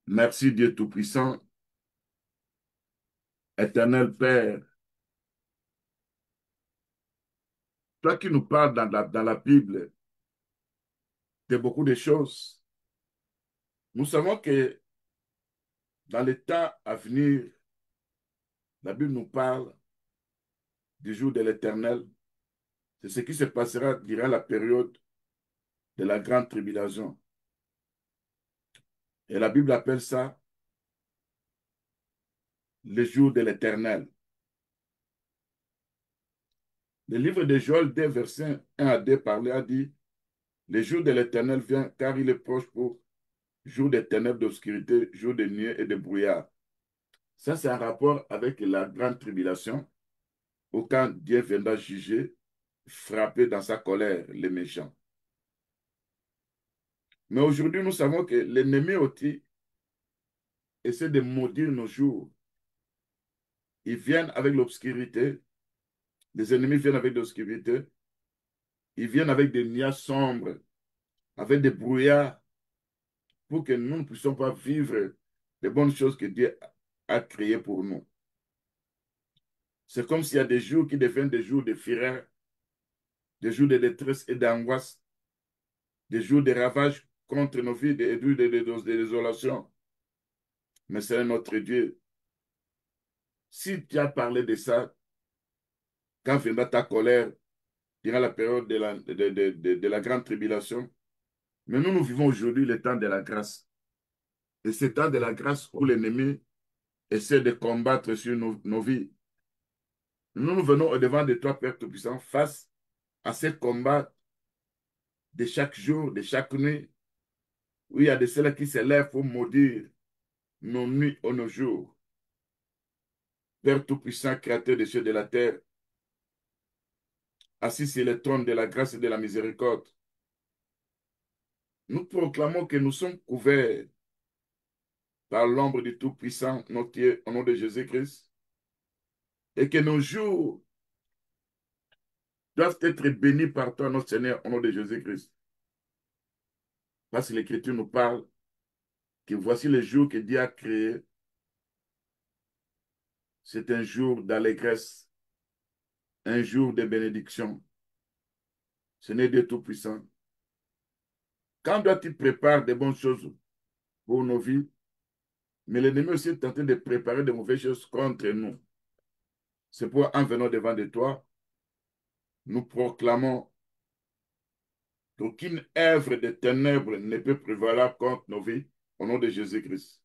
Merci Dieu Tout-Puissant, éternel Père. Toi qui nous parles dans la Bible de beaucoup de choses, nous savons que dans les temps à venir, la Bible nous parle du jour de l'Éternel. C'est ce qui se passera durant la période de la grande tribulation. Et la Bible appelle ça le jour de l'Éternel. Le livre de Joël 2, versets 1 à 2 parlait, a dit, le jour de l'Éternel vient car il est proche pour jour des ténèbres d'obscurité, jour de nuée et de brouillard. Ça, c'est un rapport avec la grande tribulation, où quand Dieu viendra juger, frapper dans sa colère les méchants. Mais aujourd'hui, nous savons que l'ennemi aussi essaie de maudire nos jours. Ils viennent avec l'obscurité, les ennemis viennent avec l'obscurité, ils viennent avec des nuages sombres, avec des brouillards, pour que nous ne puissions pas vivre les bonnes choses que Dieu a créées pour nous. C'est comme s'il y a des jours qui deviennent des jours de fureur, des jours de détresse et d'angoisse, des jours de ravages contre nos vies, des jours de désolation. Mais c'est notre Dieu. Si tu as parlé de ça, quand viendra ta colère, durant la période de la grande tribulation, mais nous vivons aujourd'hui le temps de la grâce. Et c'est le temps de la grâce où l'ennemi essaie de combattre sur nos vies. Nous venons au-devant de toi, Père Tout-Puissant, face à ces combats de chaque jour, de chaque nuit, où il y a de ceux qui se lèvent pour maudire nos nuits ou nos jours. Père Tout-Puissant, Créateur des cieux et de la terre, assis sur le trône de la grâce et de la miséricorde, nous proclamons que nous sommes couverts par l'ombre du Tout-Puissant, notre Dieu, au nom de Jésus-Christ, et que nos jours doivent être bénis par toi, notre Seigneur, au nom de Jésus-Christ. Parce que l'Écriture nous parle que voici le jour que Dieu a créé. C'est un jour d'allégresse, un jour de bénédiction. Seigneur Dieu Tout-Puissant, quand doit-il préparer de bonnes choses pour nos vies, mais l'ennemi aussi est en train de préparer de mauvaises choses contre nous. C'est pourquoi en venant devant de toi, nous proclamons qu'aucune œuvre de ténèbres ne peut prévaloir contre nos vies au nom de Jésus-Christ.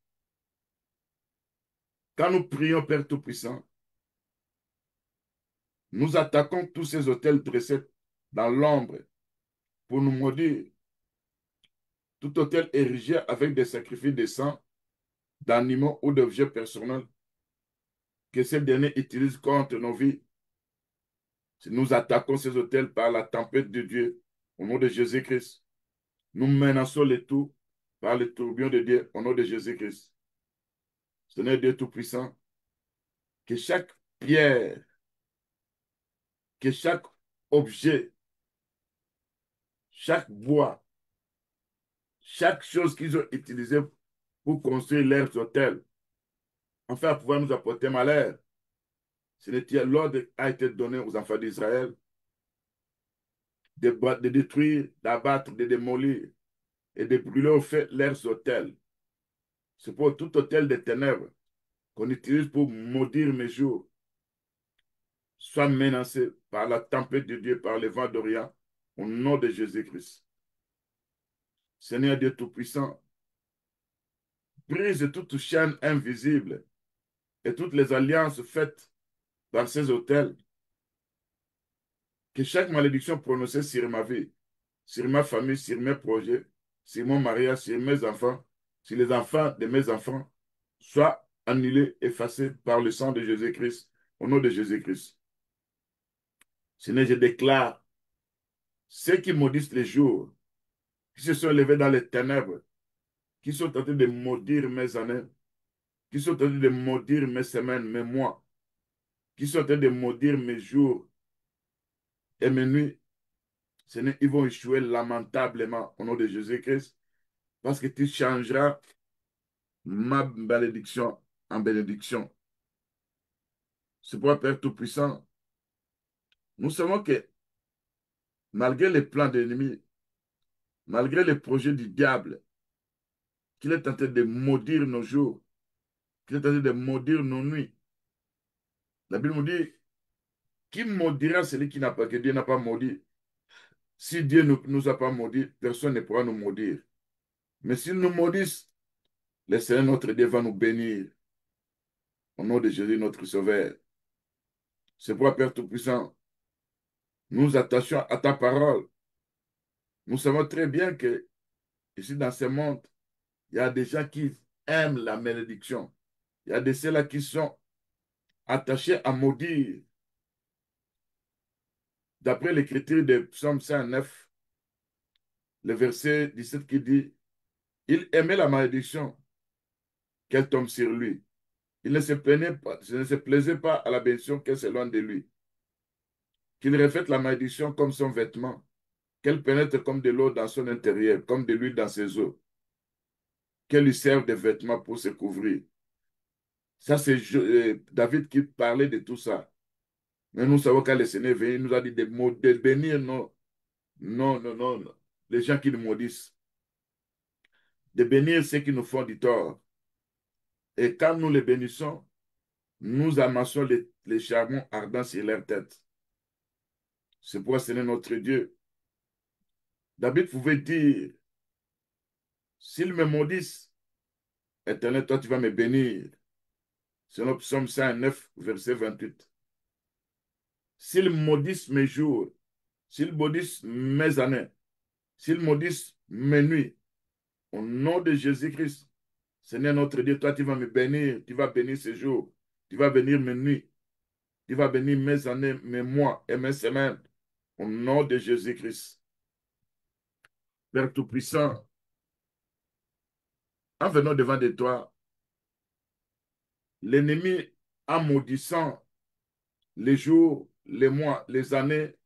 Quand nous prions, Père Tout-Puissant, nous attaquons tous ces hôtels dressés dans l'ombre pour nous maudire. Tout hôtel érigé avec des sacrifices de sang, d'animaux ou d'objets personnels que ces derniers utilisent contre nos vies. Si nous attaquons ces hôtels par la tempête de Dieu, au nom de Jésus-Christ, nous menaçons le tout par le tourbillon de Dieu, au nom de Jésus-Christ. Seigneur Dieu Tout-Puissant, que chaque pierre, que chaque objet, chaque bois, chaque chose qu'ils ont utilisée pour construire leurs hôtels, enfin pouvoir nous apporter malheur. L'ordre a été donné aux enfants d'Israël de détruire, d'abattre, de démolir et de brûler au feu leurs hôtels. C'est pour tout hôtel des ténèbres qu'on utilise pour maudire mes jours, soit menacé par la tempête de Dieu, par le vent d'Orient, au nom de Jésus-Christ. Seigneur Dieu Tout-Puissant, brise toute chaîne invisible et toutes les alliances faites par ces hôtels. Que chaque malédiction prononcée sur ma vie, sur ma famille, sur mes projets, sur mon mariage, sur mes enfants, sur les enfants de mes enfants, soit annulée, effacée par le sang de Jésus-Christ, au nom de Jésus-Christ. Seigneur, je déclare ceux qui maudissent les jours, qui se sont levés dans les ténèbres, qui sont en train de maudire mes années, qui sont en train de maudire mes semaines, mes mois, qui sont en train de maudire mes jours et mes nuits. Seigneur, ils vont échouer lamentablement au nom de Jésus-Christ parce que tu changeras ma malédiction en bénédiction. C'est pour Père Tout-Puissant. Nous savons que malgré les plans de l'ennemi, malgré les projets du diable, qu'il est en train de maudire nos jours, qu'il est en train de maudire nos nuits. La Bible nous dit, qui maudira celui qui n'a pas, que Dieu n'a pas maudit? Si Dieu ne nous a pas maudit, personne ne pourra nous maudire. Mais s'il nous maudissent, le Seigneur notre Dieu va nous bénir. Au nom de Jésus, notre Sauveur. C'est pourquoi, Père Tout-Puissant, nous nous attachons à ta parole. Nous savons très bien que ici dans ce monde, il y a des gens qui aiment la malédiction. Il y a de ceux-là qui sont attachés à maudire. D'après l'écriture de Psaume 109, le verset 17 qui dit, il aimait la malédiction qu'elle tombe sur lui. Il ne se plaignait pas, il ne se plaisait pas à la bénédiction qu'elle s'éloigne de lui. Qu'il reflète la malédiction comme son vêtement, qu'elle pénètre comme de l'eau dans son intérieur, comme de l'huile dans ses os, qu'elle lui serve de vêtements pour se couvrir. Ça, c'est David qui parlait de tout ça. Mais nous savons quand le Seigneur est venu, il nous a dit de bénir les gens qui nous maudissent, de bénir ceux qui nous font du tort. Et quand nous les bénissons, nous amassons les charbons ardents sur leur tête. C'est pourquoi Seigneur notre Dieu. David pouvait dire, s'ils me maudissent, Éternel, toi tu vas me bénir. C'est notre psaume 109, verset 28. S'ils maudissent mes jours, s'ils maudissent mes années, s'ils maudissent mes nuits, au nom de Jésus-Christ, Seigneur notre Dieu, toi tu vas me bénir, tu vas bénir ces jours, tu vas bénir mes nuits, tu vas bénir mes années, mes mois et mes semaines, au nom de Jésus-Christ. Père Tout-Puissant, en venant devant de toi, l'ennemi, en maudissant les jours, les mois, les années,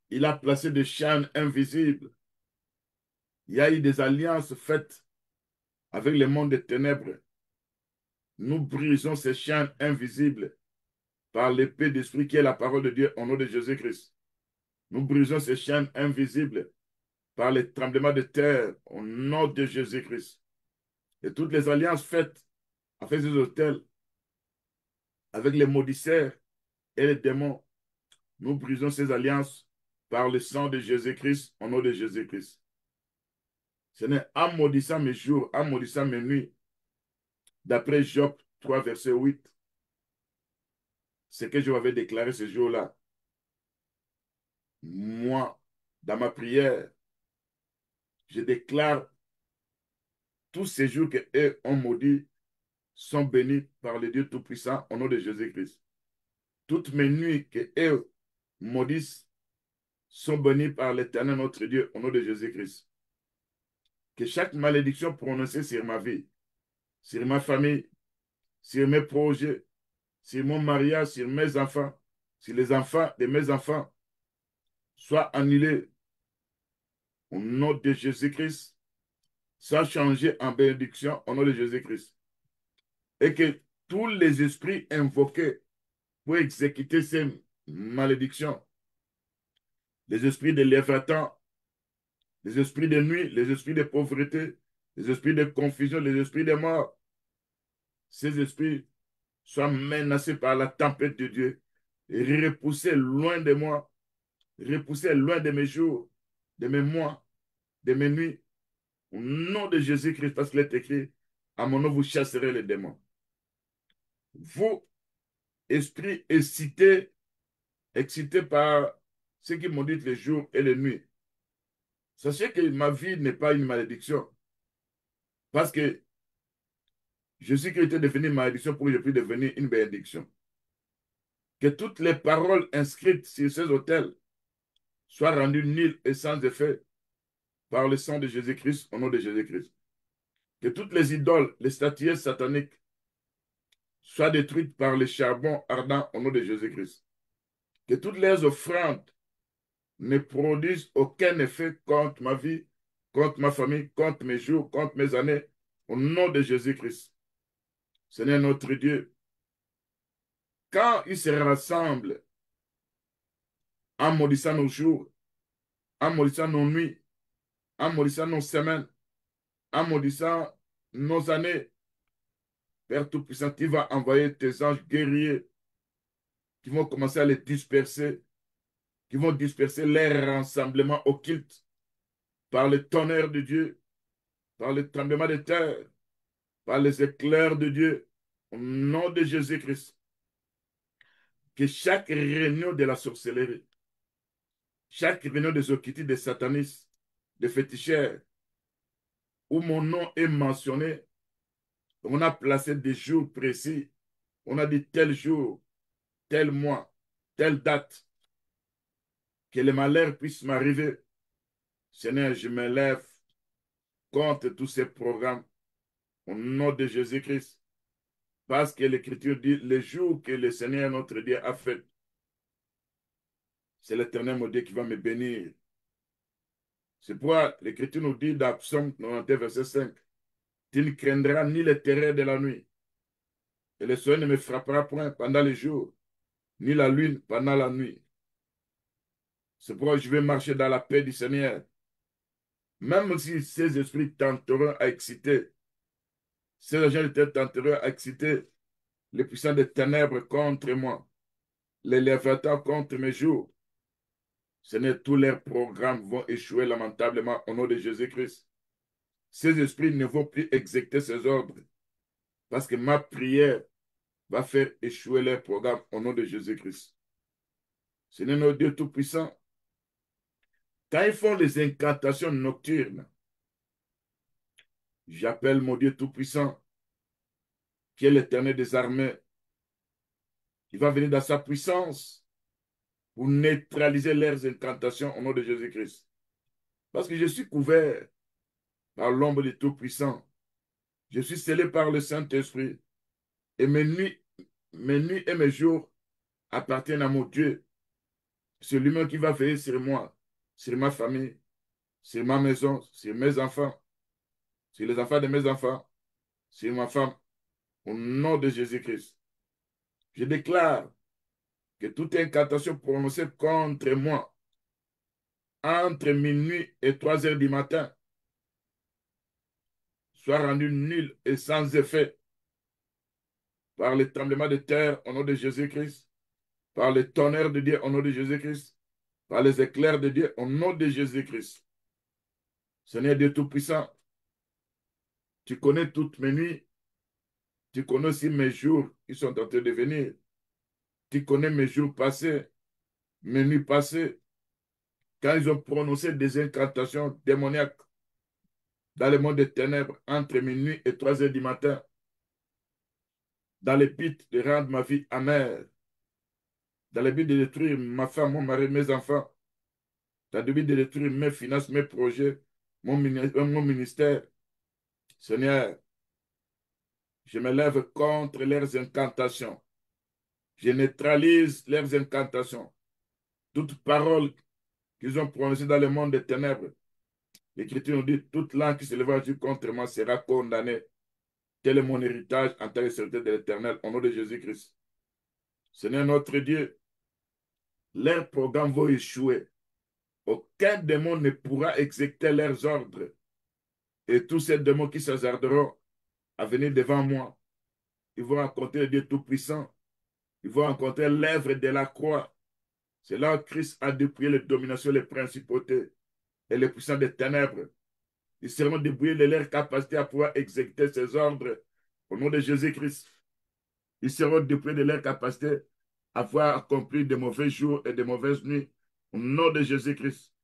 il a placé des chaînes invisibles. Il y a eu des alliances faites avec le monde des ténèbres. Nous brisons ces chaînes invisibles par l'épée d'esprit qui est la parole de Dieu au nom de Jésus-Christ. Nous brisons ces chaînes invisibles par les tremblements de terre au nom de Jésus-Christ. Et toutes les alliances faites avec ces hôtels, avec les maudisseurs et les démons, nous brisons ces alliances par le sang de Jésus-Christ au nom de Jésus-Christ. Ce n'est en maudissant mes jours, en maudissant mes nuits, d'après Job 3, verset 8, ce que je avais déclaré ce jour-là. Moi, dans ma prière, je déclare tous ces jours que eux ont maudit sont bénis par le Dieu Tout-Puissant au nom de Jésus-Christ. Toutes mes nuits que eux maudissent sont bénies par l'Éternel notre Dieu au nom de Jésus-Christ. Que chaque malédiction prononcée sur ma vie, sur ma famille, sur mes projets, sur mon mariage, sur mes enfants, sur les enfants de mes enfants, soit annulée au nom de Jésus-Christ, soit changée en bénédiction au nom de Jésus-Christ. Et que tous les esprits invoqués pour exécuter ces malédictions, les esprits de Léviathan, les esprits de nuit, les esprits de pauvreté, les esprits de confusion, les esprits de mort, ces esprits soient menacés par la tempête de Dieu et repoussés loin de moi, repoussés loin de mes jours, de mes mois, de mes nuits, au nom de Jésus-Christ, parce qu'il est écrit, à mon nom, vous chasserez les démons. Vous, esprits excités par ce qui maudit les jours et les nuits, sachez que ma vie n'est pas une malédiction, parce que Jésus-Christ est devenu une malédiction pour que je puisse devenir une bénédiction. Que toutes les paroles inscrites sur ces autels soient rendues nulles et sans effet par le sang de Jésus-Christ, au nom de Jésus-Christ. Que toutes les idoles, les statues sataniques soient détruites par le charbon ardent au nom de Jésus-Christ. Que toutes les offrandes ne produisent aucun effet contre ma vie, contre ma famille, contre mes jours, contre mes années, Au nom de Jésus-Christ. Seigneur notre Dieu, quand ils se rassemblent en maudissant nos jours, en maudissant nos nuits, en maudissant nos semaines, en maudissant nos années, Père Tout-Puissant, tu vas envoyer tes anges guerriers qui vont commencer à les disperser, qui vont disperser leur rassemblement occulte par le tonnerre de Dieu, par le tremblement de terre, par les éclairs de Dieu, au nom de Jésus-Christ. Que chaque réunion de la sorcellerie, chaque réunion des occultistes, des satanistes, des féticheurs, où mon nom est mentionné, on a placé des jours précis, on a dit tel jour, tel mois, telle date, que le malheur puisse m'arriver. Seigneur, je me lève contre tous ces programmes au nom de Jésus-Christ. Parce que l'Écriture dit, le jour que le Seigneur notre Dieu a fait, c'est l'Éternel mon Dieu qui va me bénir. C'est pourquoi l'Écriture nous dit dans Psaume 91, verset 5, tu ne craindras ni les terreurs de la nuit, et le soleil ne me frappera point pendant les jours, ni la lune pendant la nuit. C'est pourquoi je vais marcher dans la paix du Seigneur. Même si ces esprits tenteront à exciter, ces agents tenteront à exciter les puissants des ténèbres contre moi, les léviathans contre mes jours, Seigneur, tous leurs programmes vont échouer lamentablement au nom de Jésus-Christ. Ces esprits ne vont plus exécuter ces ordres parce que ma prière va faire échouer leurs programmes au nom de Jésus-Christ. Seigneur, notre Dieu Tout-Puissant, quand ils font les incantations nocturnes, j'appelle mon Dieu Tout-Puissant, qui est l'Éternel des armées. Il va venir dans sa puissance pour neutraliser leurs incantations au nom de Jésus-Christ. Parce que je suis couvert par l'ombre du Tout-Puissant. Je suis scellé par le Saint-Esprit. Et mes nuits et mes jours appartiennent à mon Dieu. C'est lui-même qui va veiller sur moi, sur ma famille, sur ma maison, sur mes enfants, sur les enfants de mes enfants, sur ma femme, au nom de Jésus-Christ. Je déclare que toute incantation prononcée contre moi entre minuit et 3 heures du matin soit rendue nulle et sans effet par le tremblement de terre au nom de Jésus-Christ, par le tonnerre de Dieu au nom de Jésus-Christ, par les éclairs de Dieu au nom de Jésus-Christ. Seigneur Dieu Tout-Puissant, tu connais toutes mes nuits, tu connais aussi mes jours qui sont en train de venir, tu connais mes jours passés, mes nuits passées, quand ils ont prononcé des incantations démoniaques dans le monde des ténèbres entre minuit et 3 heures du matin, dans les buts de rendre ma vie amère, dans le but de détruire ma femme, mon mari, mes enfants, dans le but de détruire mes finances, mes projets, mon ministère. Seigneur, je me lève contre leurs incantations. Je neutralise leurs incantations. Toute parole qu'ils ont prononcée dans le monde des ténèbres, l'Écriture nous dit, toute langue qui se lèvera contre moi sera condamnée. Tel est mon héritage en tant que serviteur de l'Éternel, au nom de Jésus-Christ. Seigneur notre Dieu, leurs programmes vont échouer. Aucun démon ne pourra exécuter leurs ordres. Et tous ces démons qui s'hasarderont à venir devant moi, ils vont rencontrer le Dieu Tout-Puissant. Ils vont rencontrer l'œuvre de la croix. C'est là que Christ a dépouillé les dominations, les principautés et les puissants des ténèbres. Ils seront dépouillés de leur capacité à pouvoir exécuter ses ordres au nom de Jésus-Christ. Ils seront dépouillés de leur capacité à pouvoir accomplir de mauvais jours et de mauvaises nuits au nom de Jésus-Christ.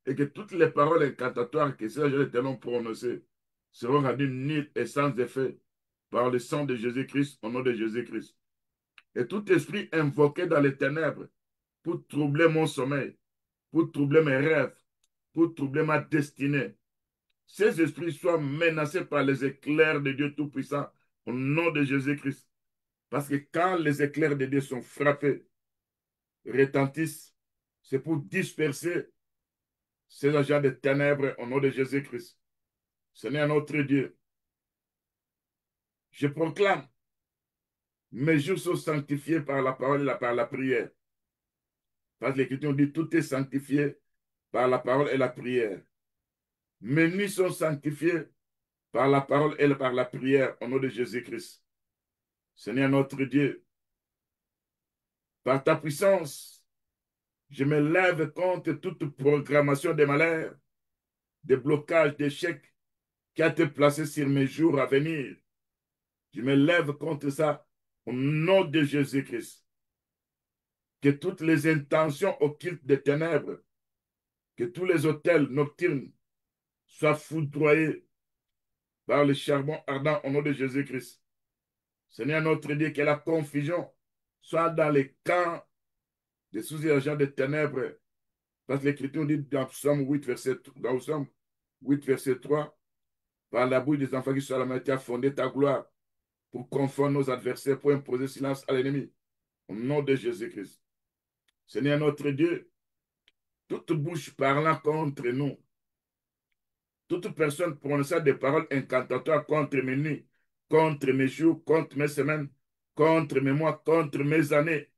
Et que toutes les paroles incantatoires que ces gens ont prononcées seront rendues nulles et sans effet par le sang de Jésus-Christ au nom de Jésus-Christ. Et tout esprit invoqué dans les ténèbres pour troubler mon sommeil, pour troubler mes rêves, pour troubler ma destinée, ces esprits soient menacés par les éclairs de Dieu Tout-Puissant au nom de Jésus-Christ. Parce que quand les éclairs de Dieu sont frappés, retentissent, c'est pour disperser ces agents de ténèbres au nom de Jésus-Christ. Seigneur notre Dieu, Je proclame, mes jours sont sanctifiés par la parole et par la prière. Parce que l'Écriture dit, tout est sanctifié par la parole et la prière. Mes nuits sont sanctifiées par la parole et par la prière au nom de Jésus-Christ. Seigneur notre Dieu, par ta puissance, je me lève contre toute programmation des malheurs, des blocages, d'échecs qui a été placé sur mes jours à venir. Je me lève contre ça au nom de Jésus-Christ. Que toutes les intentions occultes des ténèbres, que tous les autels nocturnes soient foudroyés par le charbon ardent au nom de Jésus-Christ. Seigneur notre Dieu, que la confusion soit dans les camps des sous-agents des ténèbres. Parce que l'Écriture dit dans Psaume 8, verset 3, par la bouche des enfants qui sont à la main, tu as fondé ta gloire pour confondre nos adversaires, pour imposer silence à l'ennemi. Au nom de Jésus-Christ. Seigneur notre Dieu, toute bouche parlant contre nous, toute personne prononçant des paroles incantatoires contre mes nuits, contre mes jours, contre mes semaines, contre mes mois, contre mes années.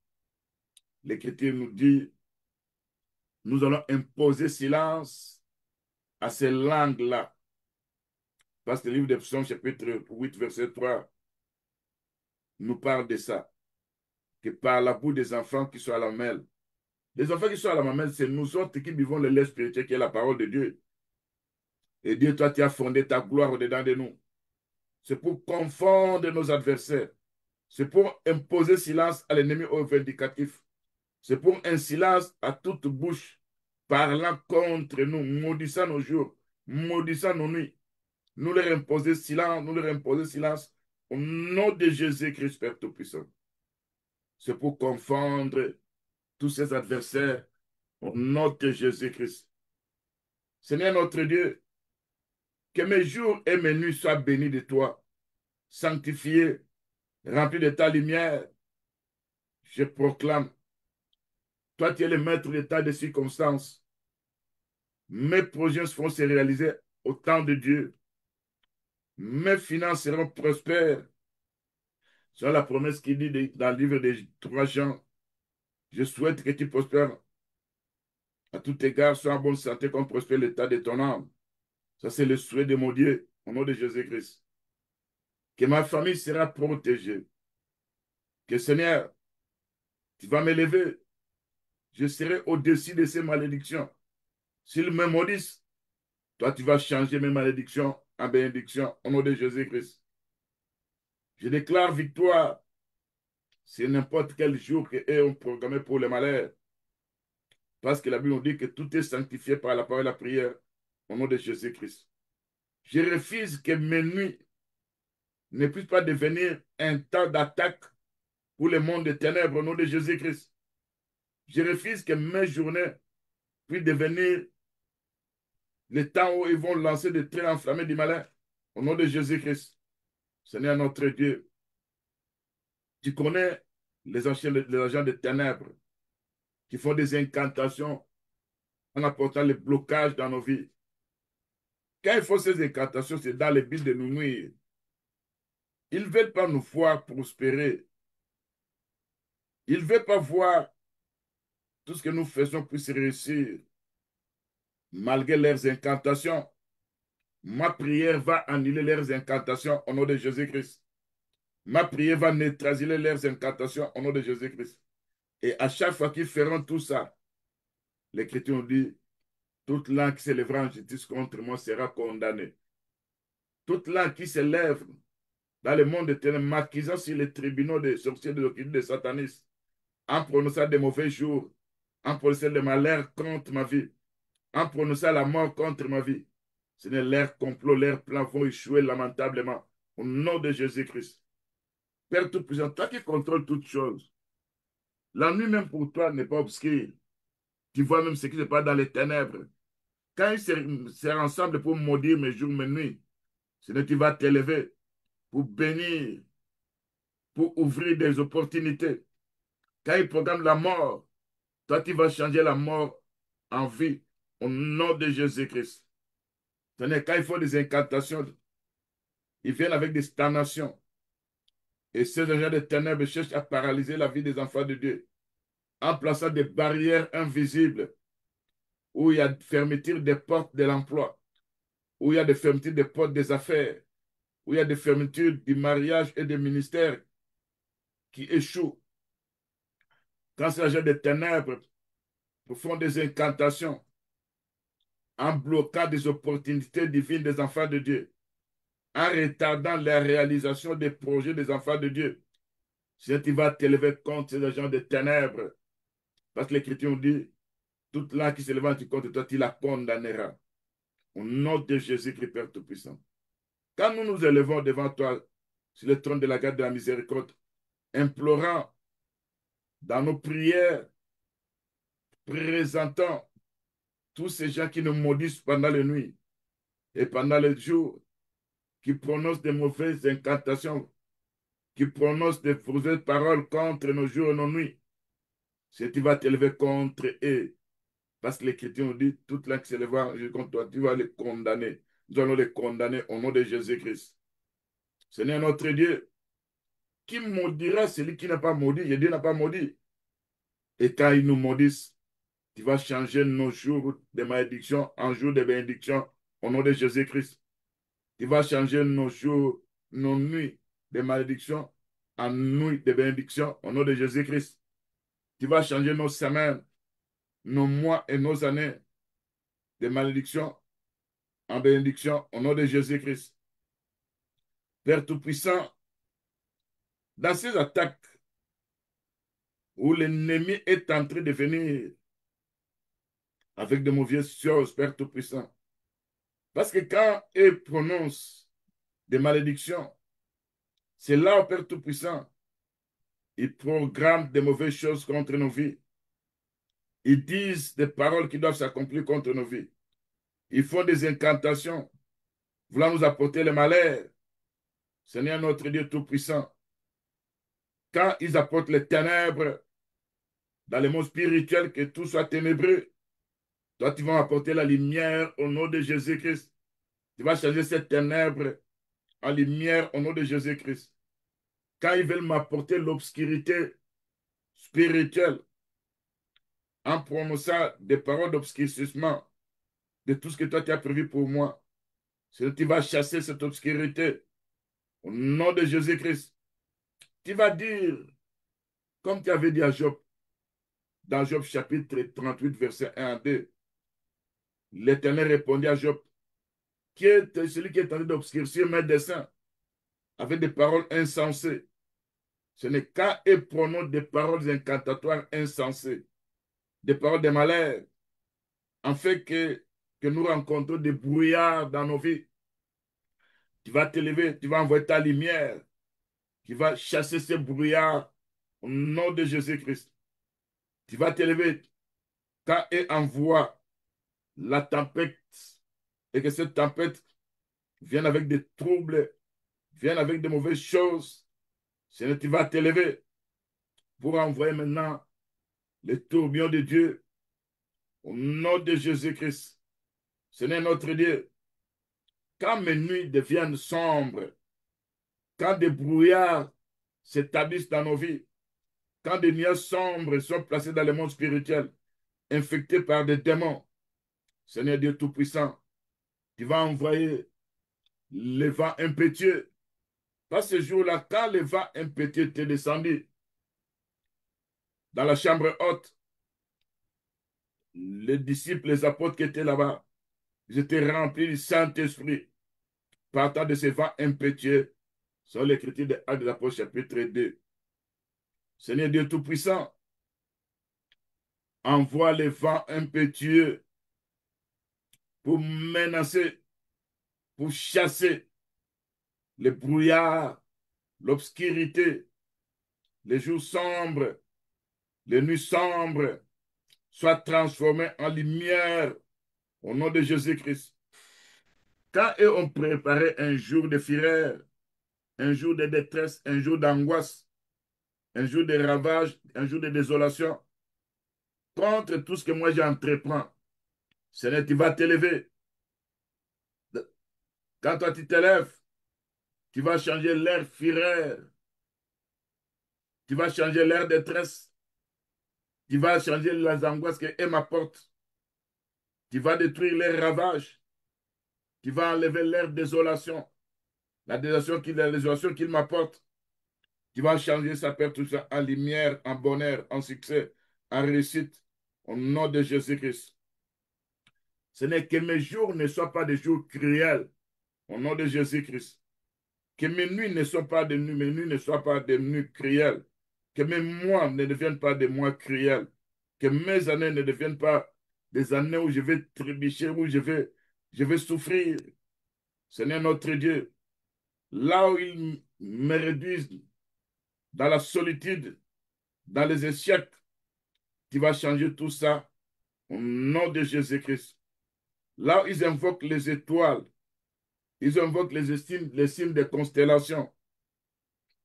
L'Écriture nous dit, nous allons imposer silence à ces langues-là. Parce que le livre des Psaumes, chapitre 8, verset 3, nous parle de ça. Que par la bouche des enfants qui sont à la mamelle. Les enfants qui sont à la mamelle, c'est nous autres qui vivons le lait spirituel qui est la parole de Dieu. Et Dieu, toi, tu as fondé ta gloire au-dedans de nous. C'est pour confondre nos adversaires. C'est pour imposer silence à l'ennemi au vindicatif. C'est pour un silence à toute bouche parlant contre nous, maudissant nos jours, maudissant nos nuits. Nous leur imposer silence, nous leur imposer silence au nom de Jésus-Christ, Père Tout-Puissant. C'est pour confondre tous ces adversaires au nom de Jésus-Christ. Seigneur notre Dieu, que mes jours et mes nuits soient bénis de toi, sanctifiés, remplis de ta lumière. Je proclame, toi tu es le maître de tas de circonstances. Mes projets vont se réaliser au temps de Dieu. Mes finances seront prospères. C'est la promesse qui dit dans le livre des 3 Jean, je souhaite que tu prospères à tout égard, sois en bonne santé comme prospère l'état de ton âme. Ça, c'est le souhait de mon Dieu, au nom de Jésus-Christ. Que ma famille sera protégée. Que Seigneur, tu vas m'élever. Je serai au-dessus de ces malédictions. S'ils me maudissent, toi, tu vas changer mes malédictions en bénédictions, au nom de Jésus-Christ. Je déclare victoire. C'est n'importe quel jour qu'eux ont programmé pour le malheur. Parce que la Bible nous dit que tout est sanctifié par la parole et la prière, au nom de Jésus-Christ. Je refuse que mes nuits ne puissent pas devenir un temps d'attaque pour le monde des ténèbres, au nom de Jésus-Christ. Je refuse que mes journées puissent devenir le temps où ils vont lancer des traits enflammés du malin, au nom de Jésus-Christ. Seigneur notre Dieu, tu connais les agents des ténèbres qui font des incantations en apportant le blocage dans nos vies. Quand ils font ces incantations, c'est dans le but de nous nuire. Ils ne veulent pas nous voir prospérer. Ils ne veulent pas voir tout ce que nous faisons puisse réussir. Malgré leurs incantations, ma prière va annuler leurs incantations au nom de Jésus-Christ. Ma prière va neutraliser leurs incantations au nom de Jésus-Christ. Et à chaque fois qu'ils feront tout ça, l'Écriture nous dit, toute langue qui s'élèvera en justice contre moi sera condamnée. Toute langue qui s'élève dans le monde éternel, m'accusant sur les tribunaux des sorciers, des occultes, des satanistes, en prononçant des mauvais jours, en prononçant des malheurs contre ma vie, en prononçant la mort contre ma vie. Ce n'est leur complot, leurs plans vont échouer lamentablement. Au nom de Jésus-Christ. Père Tout-Puissant, toi qui contrôles toutes choses, la nuit même pour toi n'est pas obscure. Tu vois même ce qui se passe dans les ténèbres. Quand ils se ensemble pour maudire mes jours, mes nuits, Seigneur, tu vas t'élever pour bénir, pour ouvrir des opportunités. Quand ils programment la mort, toi, tu vas changer la mort en vie au nom de Jésus-Christ. Seigneur, quand ils font des incantations, ils viennent avec des stagnations. Et ces agents de ténèbres cherchent à paralyser la vie des enfants de Dieu en plaçant des barrières invisibles où il y a fermeture des portes de l'emploi, où il y a des fermetures des portes des affaires, où il y a des fermetures du mariage et des ministères qui échouent. Quand ces agents de ténèbres font des incantations en bloquant des opportunités divines des enfants de Dieu, en retardant la réalisation des projets des enfants de Dieu, si tu vas t'élever contre ces agents de ténèbres, parce que l'Écriture nous dit, toute langue qui se lève contre toi, tu la condamneras. Au nom de Jésus-Christ, Père Tout-Puissant. Quand nous nous élevons devant toi, sur le trône de la garde de la miséricorde, implorant dans nos prières, présentant tous ces gens qui nous maudissent pendant la nuit et pendant le jour, qui prononcent des mauvaises incantations, qui prononcent des mauvaises paroles contre nos jours et nos nuits, si tu vas t'élever contre eux, parce que l'Écriture nous dit, toute langue qui s'élèvera contre toi, tu vas les condamner. Nous allons les condamner au nom de Jésus-Christ. Seigneur notre Dieu, qui maudira celui qui n'a pas maudit? Et Dieu n'a pas maudit. Et quand ils nous maudissent, tu vas changer nos jours de malédiction en jours de bénédiction au nom de Jésus-Christ. Tu vas changer nos jours, nos nuits de malédiction en nuits de bénédiction au nom de Jésus-Christ. Tu vas changer nos semaines, nos mois et nos années de malédiction en bénédiction au nom de Jésus-Christ. Père Tout-Puissant, dans ces attaques où l'ennemi est en train de venir avec de mauvaises choses, Père Tout-Puissant, parce que quand ils prononcent des malédictions, c'est là, au Père Tout-Puissant, ils programment de mauvaises choses contre nos vies. Ils disent des paroles qui doivent s'accomplir contre nos vies. Ils font des incantations, voulant nous apporter le malheur. Seigneur notre Dieu Tout-Puissant, quand ils apportent les ténèbres dans le monde spirituel, que tout soit ténébreux, toi, tu vas apporter la lumière au nom de Jésus-Christ. Tu vas changer cette ténèbres en lumière au nom de Jésus-Christ. Quand ils veulent m'apporter l'obscurité spirituelle, en prononçant des paroles d'obscurcissement de tout ce que toi tu as prévu pour moi, tu vas chasser cette obscurité au nom de Jésus-Christ. Tu vas dire, comme tu avais dit à Job, dans Job chapitre 38, verset 1 à 2, l'Éternel répondit à Job, qui est celui qui est en train d'obscurcir mes desseins avec des paroles insensées. Ce n'est qu'à eux prononcer des paroles incantatoires insensées, des paroles de malheur, en fait que nous rencontrons des brouillards dans nos vies. Tu vas t'élever, tu vas envoyer ta lumière qui va chasser ces brouillards au nom de Jésus-Christ. Tu vas t'élever quand il envoie la tempête et que cette tempête vienne avec des troubles, vienne avec de mauvaises choses. Seigneur, tu vas t'élever pour envoyer maintenant les tourbillons de Dieu au nom de Jésus-Christ. Seigneur notre Dieu, quand mes nuits deviennent sombres, quand des brouillards s'établissent dans nos vies, quand des nuages sombres sont placés dans le monde spirituel, infectés par des démons, Seigneur Dieu Tout-Puissant, tu vas envoyer les vents impétueux. Pas ce jour-là, quand le vent impétueux t'est descendu dans la chambre haute, les disciples, les apôtres qui étaient là-bas, ils étaient remplis du Saint-Esprit. Partant de ces vents impétueux, sur l'écriture des Actes des Apôtres, chapitre 2. Seigneur Dieu Tout-Puissant, envoie les vents impétueux pour menacer, pour chasser les brouillards, l'obscurité, les jours sombres, les nuits sombres, soient transformés en lumière au nom de Jésus-Christ. Quand eux ont préparé un jour de fureur, un jour de détresse, un jour d'angoisse, un jour de ravage, un jour de désolation, contre tout ce que moi j'entreprends, Seigneur, tu vas t'élever. Quand toi tu t'élèves, tu vas changer l'air fureur Tu vas changer l'air de détresse. Tu vas changer les angoisses qu'elle m'apporte. Tu vas détruire les ravages. Tu vas enlever l'air de désolation. La désolation qu'il m'apporte. Tu vas changer sa perte tout ça en lumière, en bonheur, en succès, en réussite. Au nom de Jésus-Christ. Ce n'est que mes jours ne soient pas des jours cruels. Au nom de Jésus-Christ. Que mes nuits ne soient pas des nuits, mes nuits ne soient pas des nuits cruelles. Que mes mois ne deviennent pas des mois cruels. Que mes années ne deviennent pas des années où je vais trébucher, où je vais souffrir. Seigneur notre Dieu, là où ils me réduisent dans la solitude, dans les échecs, tu vas changer tout ça au nom de Jésus-Christ. Là où ils invoquent les étoiles, ils invoquent les signes des constellations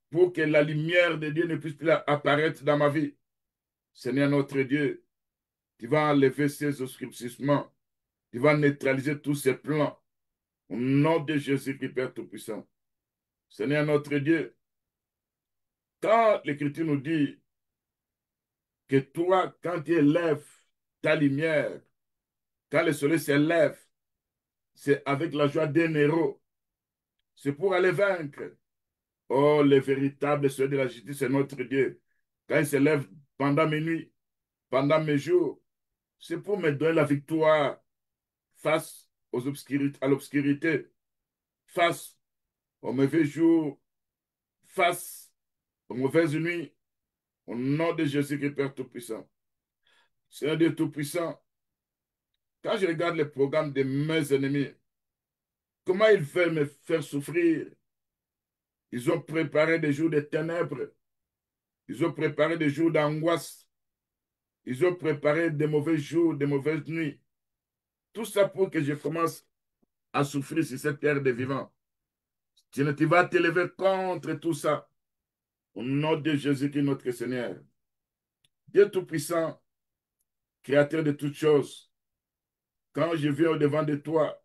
pour que la lumière de Dieu ne puisse plus apparaître dans ma vie. Seigneur notre Dieu, tu vas enlever ces obscurcissements, tu vas neutraliser tous ces plans. Au nom de Jésus-Christ, Père Tout-Puissant. Seigneur notre Dieu, quand l'Écriture nous dit que toi, quand tu élèves ta lumière, quand le soleil s'élève, c'est avec la joie d'un héros. C'est pour aller vaincre. Oh, le véritable soleil de la justice, c'est notre Dieu. Quand il s'élève pendant mes nuits, pendant mes jours, c'est pour me donner la victoire face aux obscurités, à l'obscurité, face aux mauvais jours, face aux mauvaises nuits, au nom de Jésus-Christ, Père Tout-Puissant. Seigneur Dieu Tout-Puissant, quand je regarde les programmes de mes ennemis, comment ils veulent me faire souffrir? Ils ont préparé des jours de ténèbres, ils ont préparé des jours d'angoisse, ils ont préparé des mauvais jours, des mauvaises nuits. Tout ça pour que je commence à souffrir sur cette terre des vivants. Tu vas t'élever contre tout ça. Au nom de Jésus-Christ, notre Seigneur. Dieu Tout-Puissant, Créateur de toutes choses, quand je viens au-devant de toi,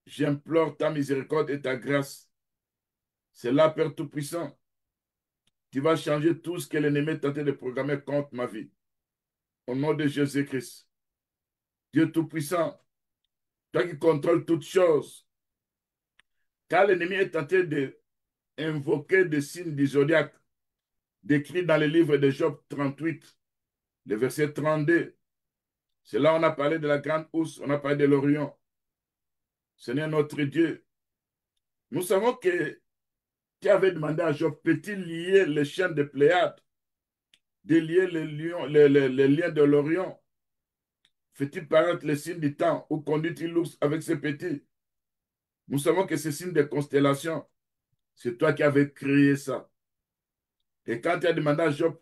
j'implore ta miséricorde et ta grâce. C'est là, Père Tout-Puissant, tu vas changer tout ce que l'ennemi est tenté de programmer contre ma vie. Au nom de Jésus-Christ. Dieu Tout-Puissant, toi qui contrôles toutes choses, car l'ennemi est tenté d'invoquer des signes du zodiaque décrits dans le livre de Job 38, le verset 32. C'est là où on a parlé de la grande housse, on a parlé de l'Orient. Seigneur notre Dieu, nous savons que tu avais demandé à Job, peut-il lier les chaînes de Pléiades, de lier les liens de l'Orient? Fait-il paraître les signes du temps ou conduit-il l'ours avec ses petits? Nous savons que ces signes de constellation, c'est toi qui avais créé ça. Et quand tu as demandé à Job,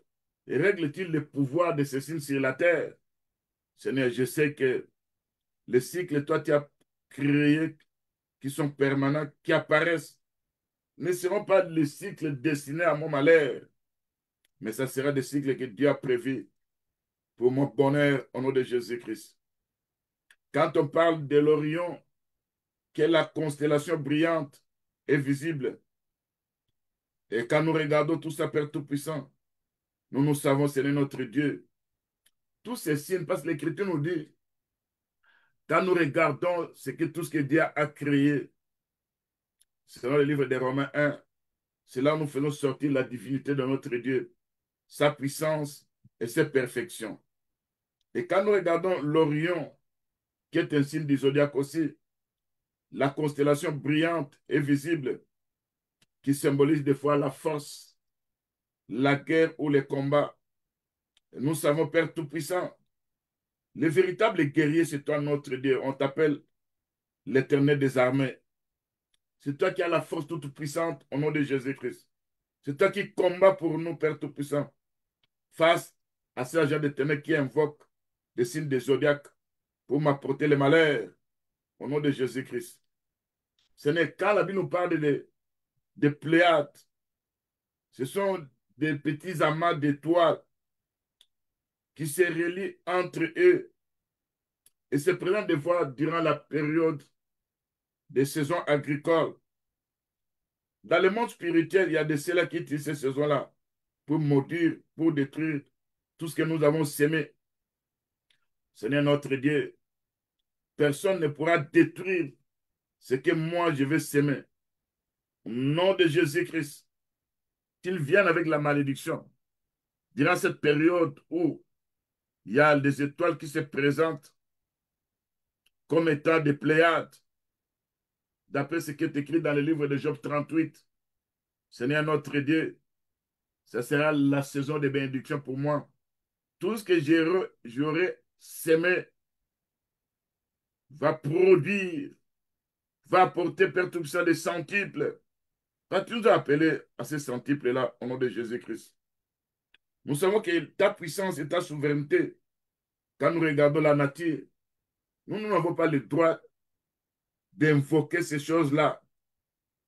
règle-t-il le pouvoir de ces signes sur la terre? Seigneur, je sais que les cycles, toi, tu as créé, qui sont permanents, qui apparaissent, ne seront pas les cycles destinés à mon malheur, mais ça sera des cycles que Dieu a prévus pour mon bonheur au nom de Jésus-Christ. Quand on parle de l'Orion, qui est la constellation brillante et visible, et quand nous regardons tout ça, Père Tout-Puissant, nous savons, Seigneur notre Dieu, tous ces signes, parce que l'Écriture nous dit, quand nous regardons tout ce que Dieu a créé, c'est dans le livre des Romains 1, c'est là où nous faisons sortir la divinité de notre Dieu, sa puissance et ses perfections. Et quand nous regardons l'Orion, qui est un signe du zodiaque aussi, la constellation brillante et visible, qui symbolise des fois la force, la guerre ou les combats. Nous savons, Père Tout-Puissant, le véritable guerrier, c'est toi, notre Dieu. On t'appelle l'Éternel des armées. C'est toi qui as la force toute puissante au nom de Jésus-Christ. C'est toi qui combats pour nous, Père Tout-Puissant, face à ces agents d'éternel qui invoquent des signes des zodiaques pour m'apporter le malheur au nom de Jésus-Christ. Ce n'est quand la Bible nous parle de Pléiades, ce sont des petits amas d'étoiles qui se relient entre eux et se présentent des fois durant la période des saisons agricoles. Dans le monde spirituel, il y a de ceux-là qui utilisent ces saisons-là pour maudire, pour détruire tout ce que nous avons sémé. Seigneur notre Dieu, personne ne pourra détruire ce que moi je vais s'aimer. Au nom de Jésus-Christ, qu'ils viennent avec la malédiction. Durant cette période où il y a des étoiles qui se présentent comme étant des Pléiades, d'après ce qui est écrit dans le livre de Job 38, Seigneur notre Dieu, ce sera la saison de bénédiction pour moi. Tout ce que j'aurai sémé va produire, va apporter perturbation des centiples. Quand tu nous as appelés à ces centiples-là, au nom de Jésus-Christ, nous savons que ta puissance et ta souveraineté, quand nous regardons la nature, nous n'avons pas le droit d'invoquer ces choses-là.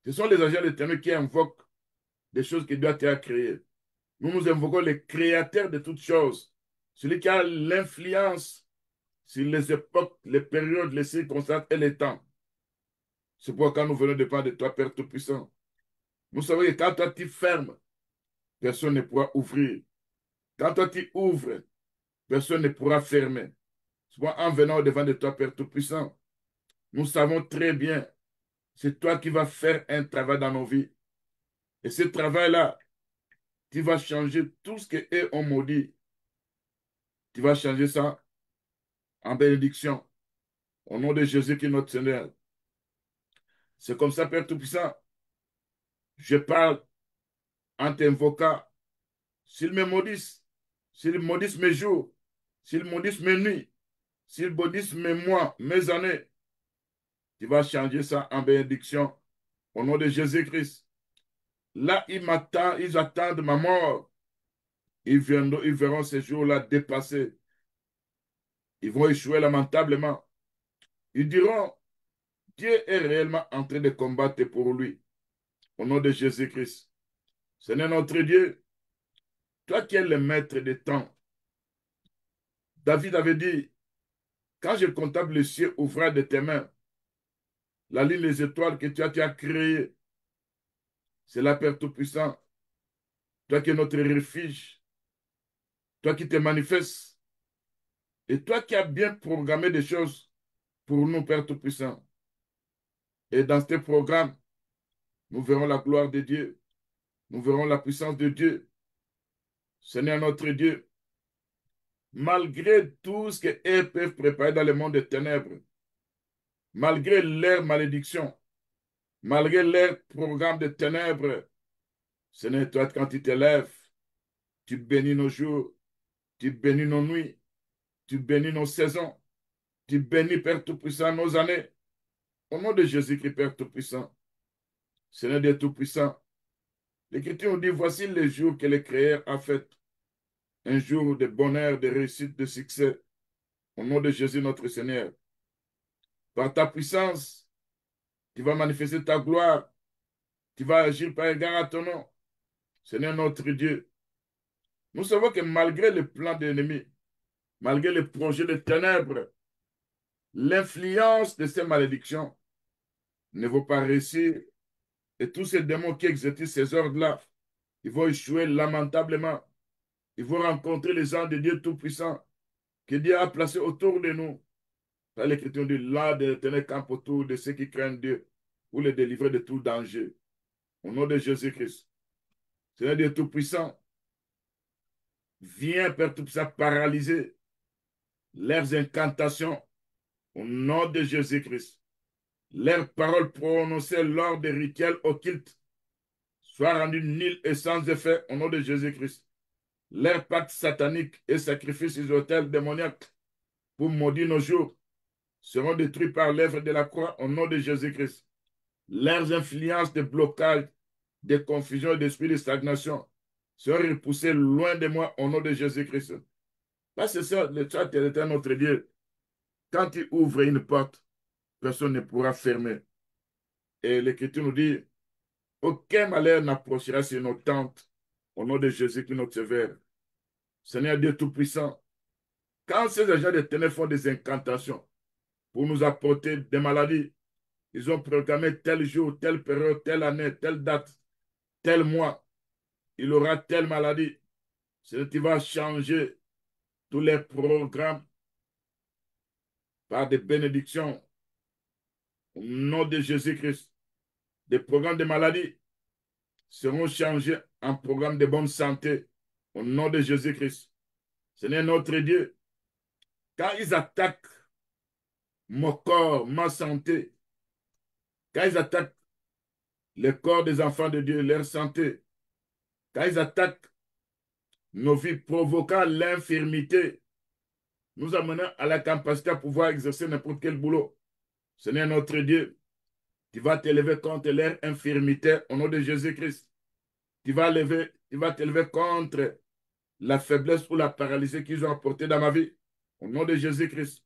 Ce sont les agents de ténèbres qui invoquent des choses qui doivent être créées. Nous nous invoquons le créateur de toutes choses, celui qui a l'influence sur les époques, les périodes, les circonstances et les temps. C'est pourquoi quand nous venons dépendre de toi, Père Tout-Puissant, nous savons que quand toi tu fermes, personne ne pourra ouvrir. Quand toi tu ouvres, personne ne pourra fermer. C'est pourquoi en venant au devant de toi, Père Tout-Puissant, nous savons très bien, c'est toi qui vas faire un travail dans nos vies. Et ce travail-là, tu vas changer tout ce qu'eux ont maudit. Tu vas changer ça en bénédiction. Au nom de Jésus qui est notre Seigneur. C'est comme ça, Père Tout-Puissant. Je parle en t'invoquant. S'ils me maudissent, s'ils maudissent mes jours, s'ils maudissent mes nuits, s'ils maudissent mes mois, mes années, tu vas changer ça en bénédiction. Au nom de Jésus-Christ. Là, ils attendent ma mort. Ils verront ces jours-là dépasser. Ils vont échouer lamentablement. Ils diront, Dieu est réellement en train de combattre pour lui. Au nom de Jésus-Christ. Seigneur notre Dieu, toi qui es le maître des temps. David avait dit, quand je contemple le ciel ouvrage de tes mains, la lune des étoiles que tu as créées, c'est la Père Tout-Puissant. Toi qui es notre refuge, toi qui te manifestes, et toi qui as bien programmé des choses pour nous, Père Tout-Puissant. Et dans ce programme, nous verrons la gloire de Dieu, nous verrons la puissance de Dieu. Seigneur notre Dieu, malgré tout ce qu'eux peuvent préparer dans le monde des ténèbres, malgré leur malédiction, malgré leur programme de ténèbres, Seigneur, toi, quand tu te lèves, tu bénis nos jours, tu bénis nos nuits, tu bénis nos saisons, tu bénis, Père Tout-Puissant, nos années. Au nom de Jésus-Christ, Père Tout-Puissant, Seigneur Dieu Tout-Puissant, l'Écriture nous dit, voici les jours que le Créateur a fait, un jour de bonheur, de réussite, de succès. Au nom de Jésus, notre Seigneur, par ta puissance, tu vas manifester ta gloire, tu vas agir par égard à ton nom. Seigneur notre Dieu, nous savons que malgré le plan de l'ennemi, malgré le projet de ténèbres, l'influence de ces malédictions ne va pas réussir. Et tous ces démons qui exécutent ces ordres-là, ils vont échouer lamentablement. Ils vont rencontrer les gens de Dieu Tout-Puissant que Dieu a placés autour de nous. Dans l'Écriture dit, là de l'éternel camp autour de ceux qui craignent Dieu pour les délivrer de tout danger. Au nom de Jésus-Christ. Seigneur Dieu Tout-Puissant, viens, Père Tout-Puissant, paralyser leurs incantations au nom de Jésus-Christ. Leurs paroles prononcées lors des rituels occultes soient rendues nulles et sans effet au nom de Jésus-Christ. Leurs pactes sataniques et sacrifices aux autels démoniaques pour maudire nos jours seront détruits par l'œuvre de la croix au nom de Jésus-Christ. Leurs influences de blocage, de confusion et d'esprit de stagnation seront repoussées loin de moi au nom de Jésus-Christ. Parce que ça, le chat est notre Dieu. Quand il ouvre une porte, personne ne pourra fermer. Et l'Écriture nous dit, aucun malheur n'approchera sur nos tentes au nom de Jésus-Christ, notre Sauveur. Seigneur Dieu Tout-Puissant, quand ces agents de ténèbres font des incantations pour nous apporter des maladies, ils ont programmé tel jour, telle période, telle année, telle date, tel mois. il aura telle maladie. C'est tu vas changer tous les programmes par des bénédictions au nom de Jésus-Christ. Des programmes de maladie seront changés en programmes de bonne santé au nom de Jésus-Christ. Seigneur notre Dieu, quand ils attaquent mon corps, ma santé, quand ils attaquent le corps des enfants de Dieu, leur santé, quand ils attaquent nos vies, provoquant l'infirmité, nous amenant à la capacité à pouvoir exercer n'importe quel boulot. Seigneur notre Dieu, tu vas t'élever contre leur infirmité au nom de Jésus-Christ. Tu vas t'élever contre la faiblesse ou la paralysie qu'ils ont apportée dans ma vie au nom de Jésus-Christ.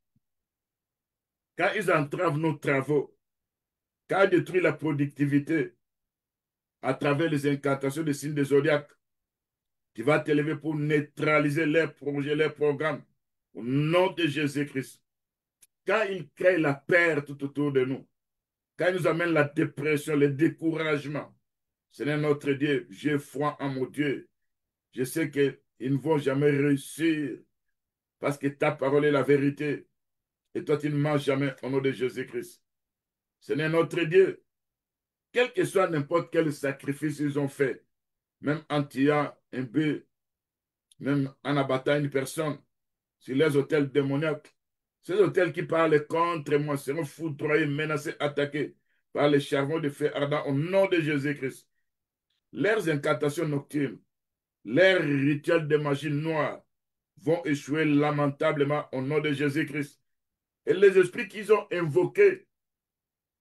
Quand ils entravent nos travaux, quand ils détruisent la productivité à travers les incantations des signes des zodiaques, tu vas t'élever pour neutraliser leurs projets, leurs programmes au nom de Jésus-Christ. Quand ils créent la peur tout autour de nous, quand ils nous amènent la dépression, le découragement, Seigneur notre Dieu, j'ai foi en mon Dieu. Je sais qu'ils ne vont jamais réussir parce que ta parole est la vérité. Et toi, tu ne mens jamais au nom de Jésus-Christ. Seigneur notre Dieu, quel que soit n'importe quel sacrifice ils ont fait, même en tuant un bœuf, même en abattant une personne, sur les hôtels démoniaques, ces hôtels qui parlent contre moi seront foudroyés, menacés, attaqués par les charbons de feu ardent au nom de Jésus-Christ. Leurs incantations nocturnes, leurs rituels de magie noire vont échouer lamentablement au nom de Jésus-Christ. Et les esprits qu'ils ont invoqués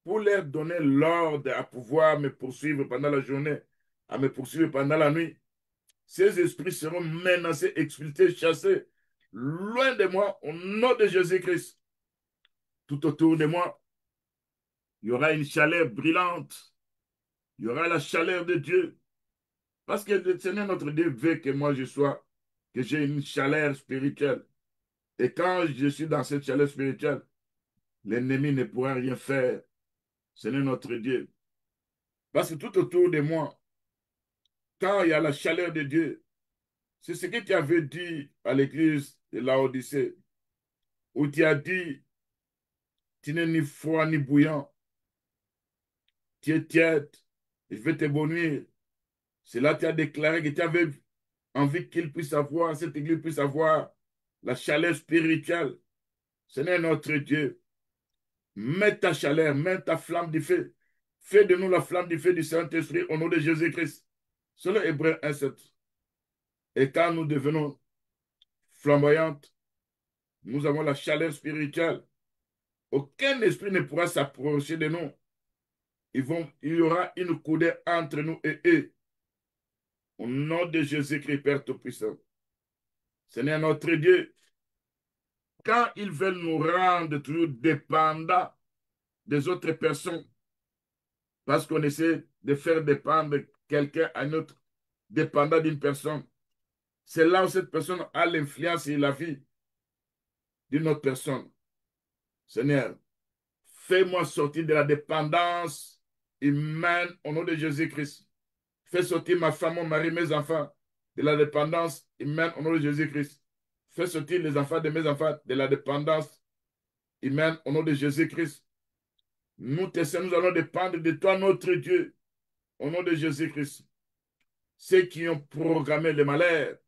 pour leur donner l'ordre à pouvoir me poursuivre pendant la journée, à me poursuivre pendant la nuit, ces esprits seront menacés, expulsés, chassés, loin de moi, au nom de Jésus-Christ. Tout autour de moi, il y aura une chaleur brillante. Il y aura la chaleur de Dieu. Parce que le Seigneur notre Dieu veut que moi que j'ai une chaleur spirituelle. Et quand je suis dans cette chaleur spirituelle, l'ennemi ne pourra rien faire. Seigneur notre Dieu. Parce que tout autour de moi, quand il y a la chaleur de Dieu, c'est ce que tu avais dit à l'église de Laodicée, où tu as dit, tu n'es ni froid ni bouillant, tu es tiède, et je vais t'ébonir. C'est là que tu as déclaré que tu avais envie qu'il puisse avoir, cette église puisse avoir la chaleur spirituelle. Seigneur notre Dieu, mets ta chaleur, mets ta flamme du feu. Fais de nous la flamme du feu du Saint-Esprit au nom de Jésus-Christ. C'est le Hébreu 1,7. Et quand nous devenons flamboyantes, nous avons la chaleur spirituelle. Aucun esprit ne pourra s'approcher de nous. Il y aura une coudée entre nous et eux. Au nom de Jésus-Christ, Père Tout-Puissant. Seigneur notre Dieu, quand ils veulent nous rendre toujours dépendants des autres personnes, parce qu'on essaie de faire dépendre quelqu'un à un autre, dépendant d'une personne, c'est là où cette personne a l'influence sur la vie d'une autre personne. Seigneur, fais-moi sortir de la dépendance humaine au nom de Jésus-Christ. Fais sortir ma femme, mon mari, mes enfants de la dépendance humaine au nom de Jésus-Christ. Fais sortir les enfants de mes enfants de la dépendance humaine au nom de Jésus-Christ. Nous, tes saints, nous allons dépendre de toi, notre Dieu, au nom de Jésus-Christ. Ceux qui ont programmé le malheur,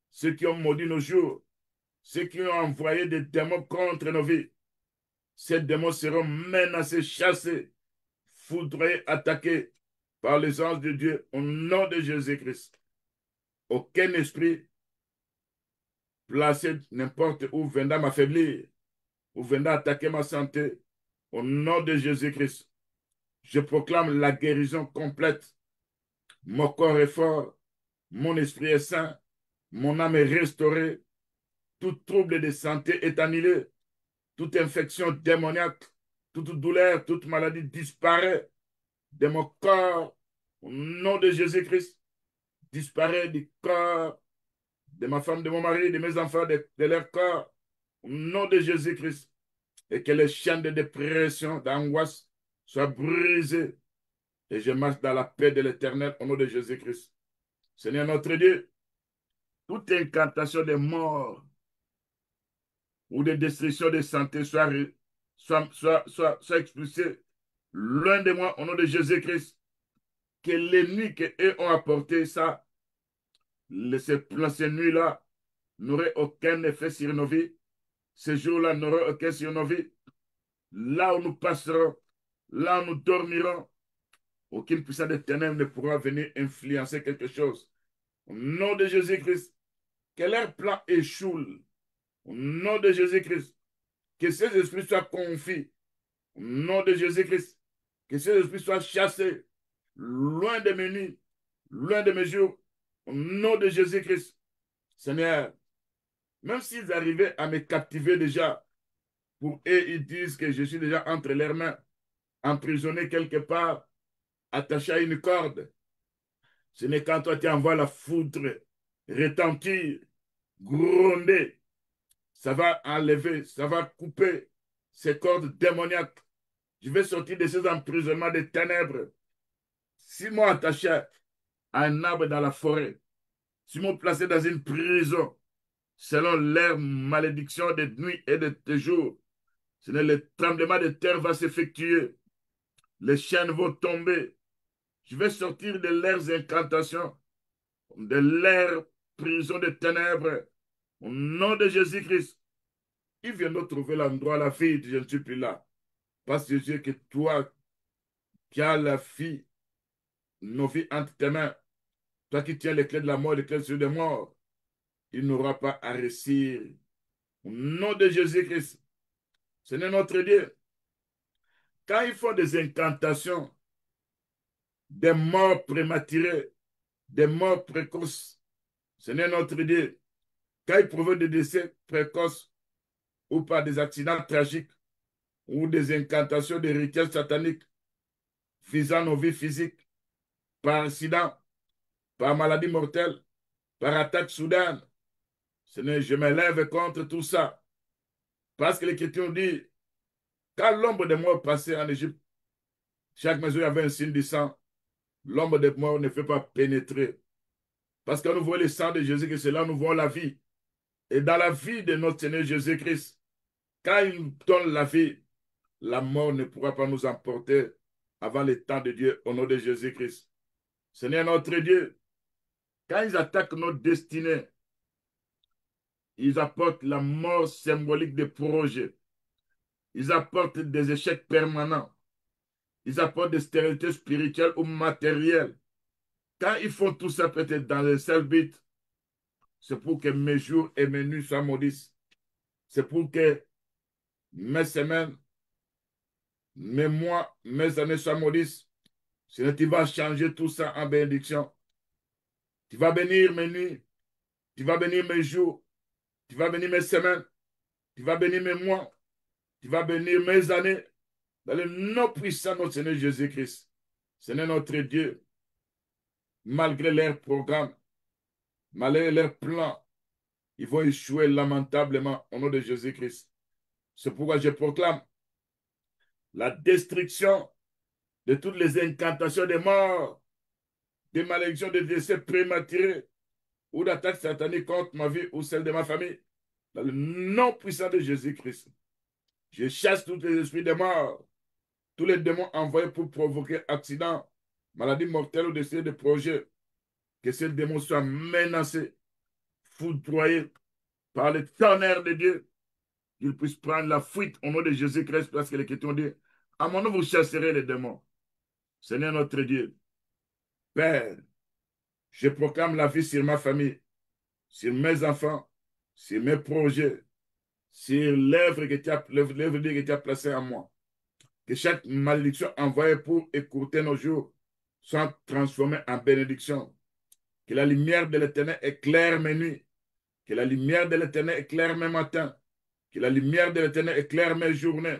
ceux qui ont maudit nos jours, ceux qui ont envoyé des démons contre nos vies, ces démons seront menacés, chassés, foudroyés, attaqués par les anges de Dieu au nom de Jésus-Christ. Aucun esprit placé n'importe où viendra m'affaiblir ou viendra attaquer ma santé au nom de Jésus-Christ. Je proclame la guérison complète. Mon corps est fort, mon esprit est sain, mon âme est restaurée, tout trouble de santé est annulé, toute infection démoniaque, toute douleur, toute maladie disparaît de mon corps au nom de Jésus-Christ, disparaît du corps de ma femme, de mon mari, de mes enfants, de leur corps, au nom de Jésus-Christ, et que les chaînes de dépression, d'angoisse soient brisées, et je marche dans la paix de l'Éternel au nom de Jésus-Christ. Seigneur notre Dieu, toute incantation des morts ou de destruction de santé soit expulsée loin de moi au nom de Jésus-Christ. Que l'ennemi qu'eux ont apporté ça, ces nuits-là, n'aurait aucun effet sur nos vies. Ces jours-là n'auraient aucun sur nos vies. Là où nous passerons, là où nous dormirons, aucune puissance des ténèbres ne pourra venir influencer quelque chose. Au nom de Jésus-Christ, que leur plan échoue. Au nom de Jésus-Christ, que ces esprits soient confis. Au nom de Jésus-Christ, que ces esprits soient chassés loin de mes nuits, loin de mes jours. Au nom de Jésus-Christ, Seigneur, même s'ils arrivaient à me captiver déjà, pour eux, ils disent que je suis déjà entre leurs mains, emprisonné quelque part, attaché à une corde. Ce n'est quand toi tu envoies la foudre retentir, gronder, ça va enlever, ça va couper ces cordes démoniaques. Je vais sortir de ces emprisonnements de ténèbres. Si moi attaché à un arbre dans la forêt, si moi placé dans une prison, selon leur malédiction de nuit et de jour, le tremblement de terre va s'effectuer, les chaînes vont tomber. Je vais sortir de leurs incantations, de leur prison de ténèbres, au nom de Jésus-Christ. Ils viendront trouver l'endroit, la vie, je ne suis plus là. Parce que Dieu, que toi, qui as la vie, nos vies entre tes mains, toi qui tiens les clés de la mort, les clés sur des morts, il n'aura pas à réussir. Au nom de Jésus-Christ, Seigneur notre Dieu, quand ils font des incantations, des morts prématurées, des morts précoces, Seigneur notre Dieu, quand ils provoquent des décès précoces ou par des accidents tragiques ou des incantations de rituels sataniques visant nos vies physiques, par accident, par maladie mortelle, par attaque soudaine, Seigneur, je me lève contre tout ça. Parce que l'Écriture dit, quand l'ombre des morts passait en Égypte, chaque maison avait un signe du sang. L'ombre des morts ne fait pas pénétrer. Parce que nous voyons le sang de Jésus, que c'est là nous voyons la vie. Et dans la vie de notre Seigneur Jésus-Christ, quand il nous donne la vie, la mort ne pourra pas nous emporter avant le temps de Dieu au nom de Jésus-Christ. Seigneur notre Dieu, quand ils attaquent notre destinée, ils apportent la mort symbolique des projets. Ils apportent des échecs permanents. Ils apportent des stérilités spirituelles ou matérielles. Quand ils font tout ça peut-être dans le seul but, c'est pour que mes jours et mes nuits soient maudits. C'est pour que mes semaines, mes mois, mes années soient maudits. Sinon, tu vas changer tout ça en bénédiction. Tu vas bénir mes nuits. Tu vas bénir mes jours. Tu vas bénir mes semaines. Tu vas bénir mes mois. Tu vas bénir mes années. Dans le nom puissant de notre Seigneur Jésus-Christ. Seigneur notre Dieu, malgré leurs programmes, malgré leurs plans, ils vont échouer lamentablement au nom de Jésus-Christ. C'est pourquoi je proclame la destruction de toutes les incantations des morts, des malédictions, des décès prématurés ou d'attaques sataniques contre ma vie ou celle de ma famille. Dans le nom puissant de Jésus-Christ, je chasse tous les esprits des morts, tous les démons envoyés pour provoquer accident, maladie mortelle ou décès de projet. Que ces démons soient menacés, foudroyés par le tonnerre de Dieu, qu'ils puissent prendre la fuite au nom de Jésus-Christ, parce que l'Écriture dit, à mon nom vous chasserez les démons. Seigneur notre Dieu, Père, je proclame la vie sur ma famille, sur mes enfants, sur mes projets, sur l'œuvre que tu as placée en moi. Que chaque malédiction envoyée pour écourter nos jours soit transformée en bénédiction. Que la lumière de l'Éternel éclaire mes nuits. Que la lumière de l'Éternel éclaire mes matins. Que la lumière de l'Éternel éclaire mes journées.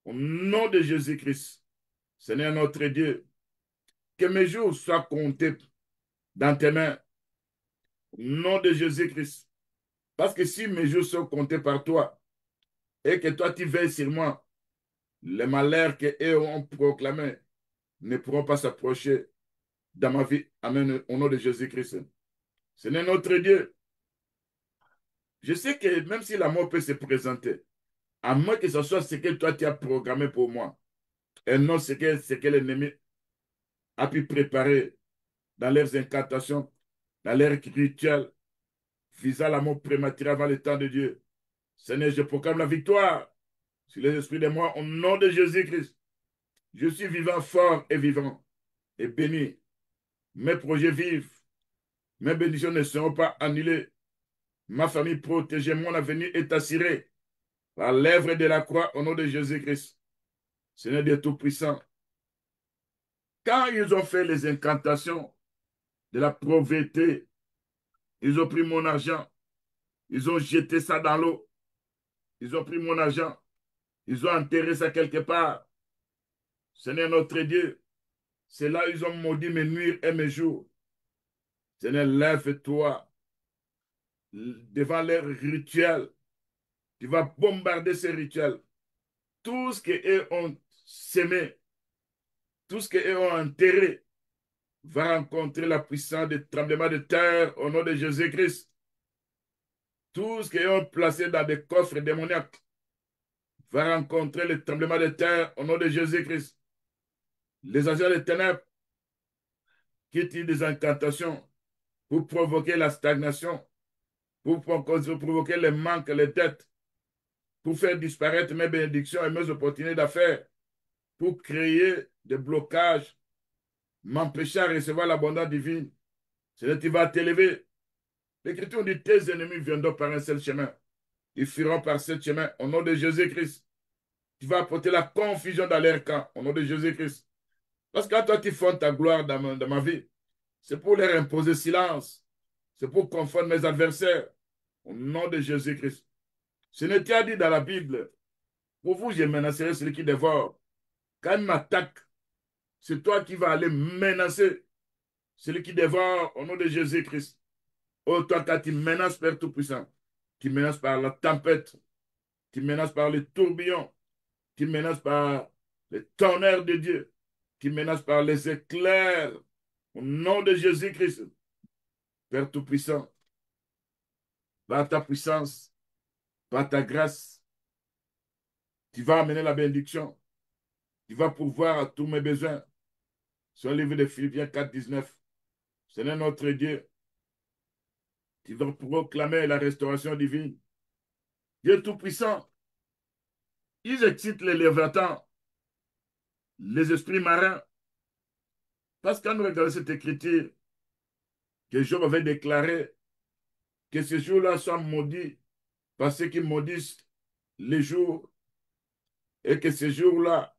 Au nom de Jésus-Christ, Seigneur notre Dieu, que mes jours soient comptés dans tes mains. Au nom de Jésus-Christ. Parce que si mes jours sont comptés par toi et que toi tu veilles sur moi, les malheurs qu'eux ont proclamés ne pourront pas s'approcher dans ma vie. Amen. Au nom de Jésus-Christ. Ce n'est notre Dieu. Je sais que même si la mort peut se présenter, à moins que ce soit ce que toi tu as programmé pour moi, et non ce que l'ennemi a pu préparer dans leurs incantations, dans leurs rituels, visant la mort prématurée avant le temps de Dieu. Seigneur, je proclame la victoire sur les esprits de moi au nom de Jésus-Christ. Je suis vivant, fort et vivant et béni. Mes projets vivent. Mes bénédictions ne seront pas annulées. Ma famille protégée, mon avenir est assuré par l'œuvre de la croix au nom de Jésus-Christ. Seigneur Dieu Tout-Puissant, quand ils ont fait les incantations de la pauvreté, ils ont pris mon argent, ils ont jeté ça dans l'eau, ils ont pris mon argent, ils ont enterré ça quelque part. Seigneur notre Dieu, c'est là ils ont maudit mes nuits et mes jours. Seigneur, lève-toi devant leurs rituels. Tu vas bombarder ces rituels. Tout ce qu'eux ont sémé, tout ce qu'eux ont enterré, va rencontrer la puissance des tremblements de terre au nom de Jésus-Christ. Tout ce qu'eux ont placé dans des coffres démoniaques va rencontrer le tremblement de terre au nom de Jésus-Christ. Les agents des ténèbres qui utilisent des incantations pour provoquer la stagnation, pour provoquer les manques, les dettes, pour faire disparaître mes bénédictions et mes opportunités d'affaires, pour créer des blocages, m'empêcher à recevoir l'abondance divine. C'est-à-dire tu vas t'élever. L'Écriture dit, tes ennemis viendront par un seul chemin. Ils fuiront par ce chemin au nom de Jésus-Christ. Tu vas apporter la confusion dans leur camp au nom de Jésus-Christ. Parce que quand toi tu fondes ta gloire dans ma vie, c'est pour leur imposer silence. C'est pour confondre mes adversaires au nom de Jésus-Christ. Ce n'est pas dit dans la Bible. Pour vous, je menacerai celui qui dévore. Quand il m'attaque, c'est toi qui vas aller menacer celui qui dévore au nom de Jésus-Christ. Oh, toi, quand tu menaces Père Tout-Puissant, tu menaces par la tempête, tu menaces par les tourbillons, tu menaces par le tonnerre de Dieu, tu menaces par les éclairs. Au nom de Jésus-Christ, Père Tout-Puissant, par ta puissance, par ta grâce, tu vas amener la bénédiction, tu vas pourvoir à tous mes besoins. Sur le livre de Philippiens 4, 19. Seigneur notre Dieu, tu vas proclamer la restauration divine. Dieu Tout-Puissant, ils excitent les léviathans, les esprits marins. Parce que quand nous regardons cette écriture, que Job avait déclaré que ce jour-là soit maudit par ceux qui maudissent les jours et que ce jour-là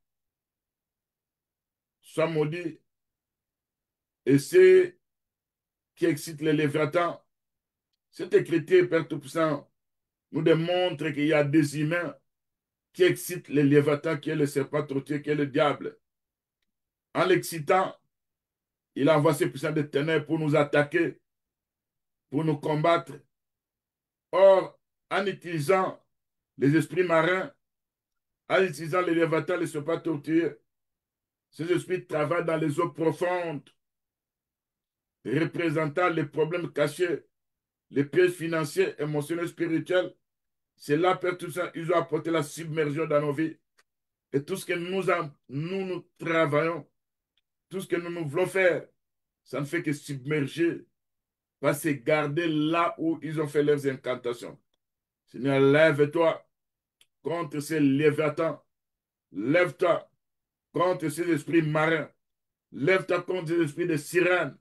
soit maudit et ceux qui excitent les léviathans. Cette écriture, Père Tout-Puissant, nous démontre qu'il y a des humains qui excitent les léviathans, qui est le serpent troutier, qui est le diable. En l'excitant, il envoie ses puissants de ténèbres pour nous attaquer, pour nous combattre. Or, en utilisant les esprits marins, en utilisant les léviathans, les serpents tortueux, ces esprits travaillent dans les eaux profondes, représentant les problèmes cachés, les pièges financiers, émotionnels, spirituels. C'est là, Père, tout ça, ils ont apporté la submersion dans nos vies. Et tout ce que nous travaillons, tout ce que nous voulons faire, ça ne fait que submerger, pas se garder là où ils ont fait leurs incantations. Seigneur, lève-toi contre ces léviathans. Lève-toi contre ces esprits marins. Lève-toi contre ces esprits de sirènes.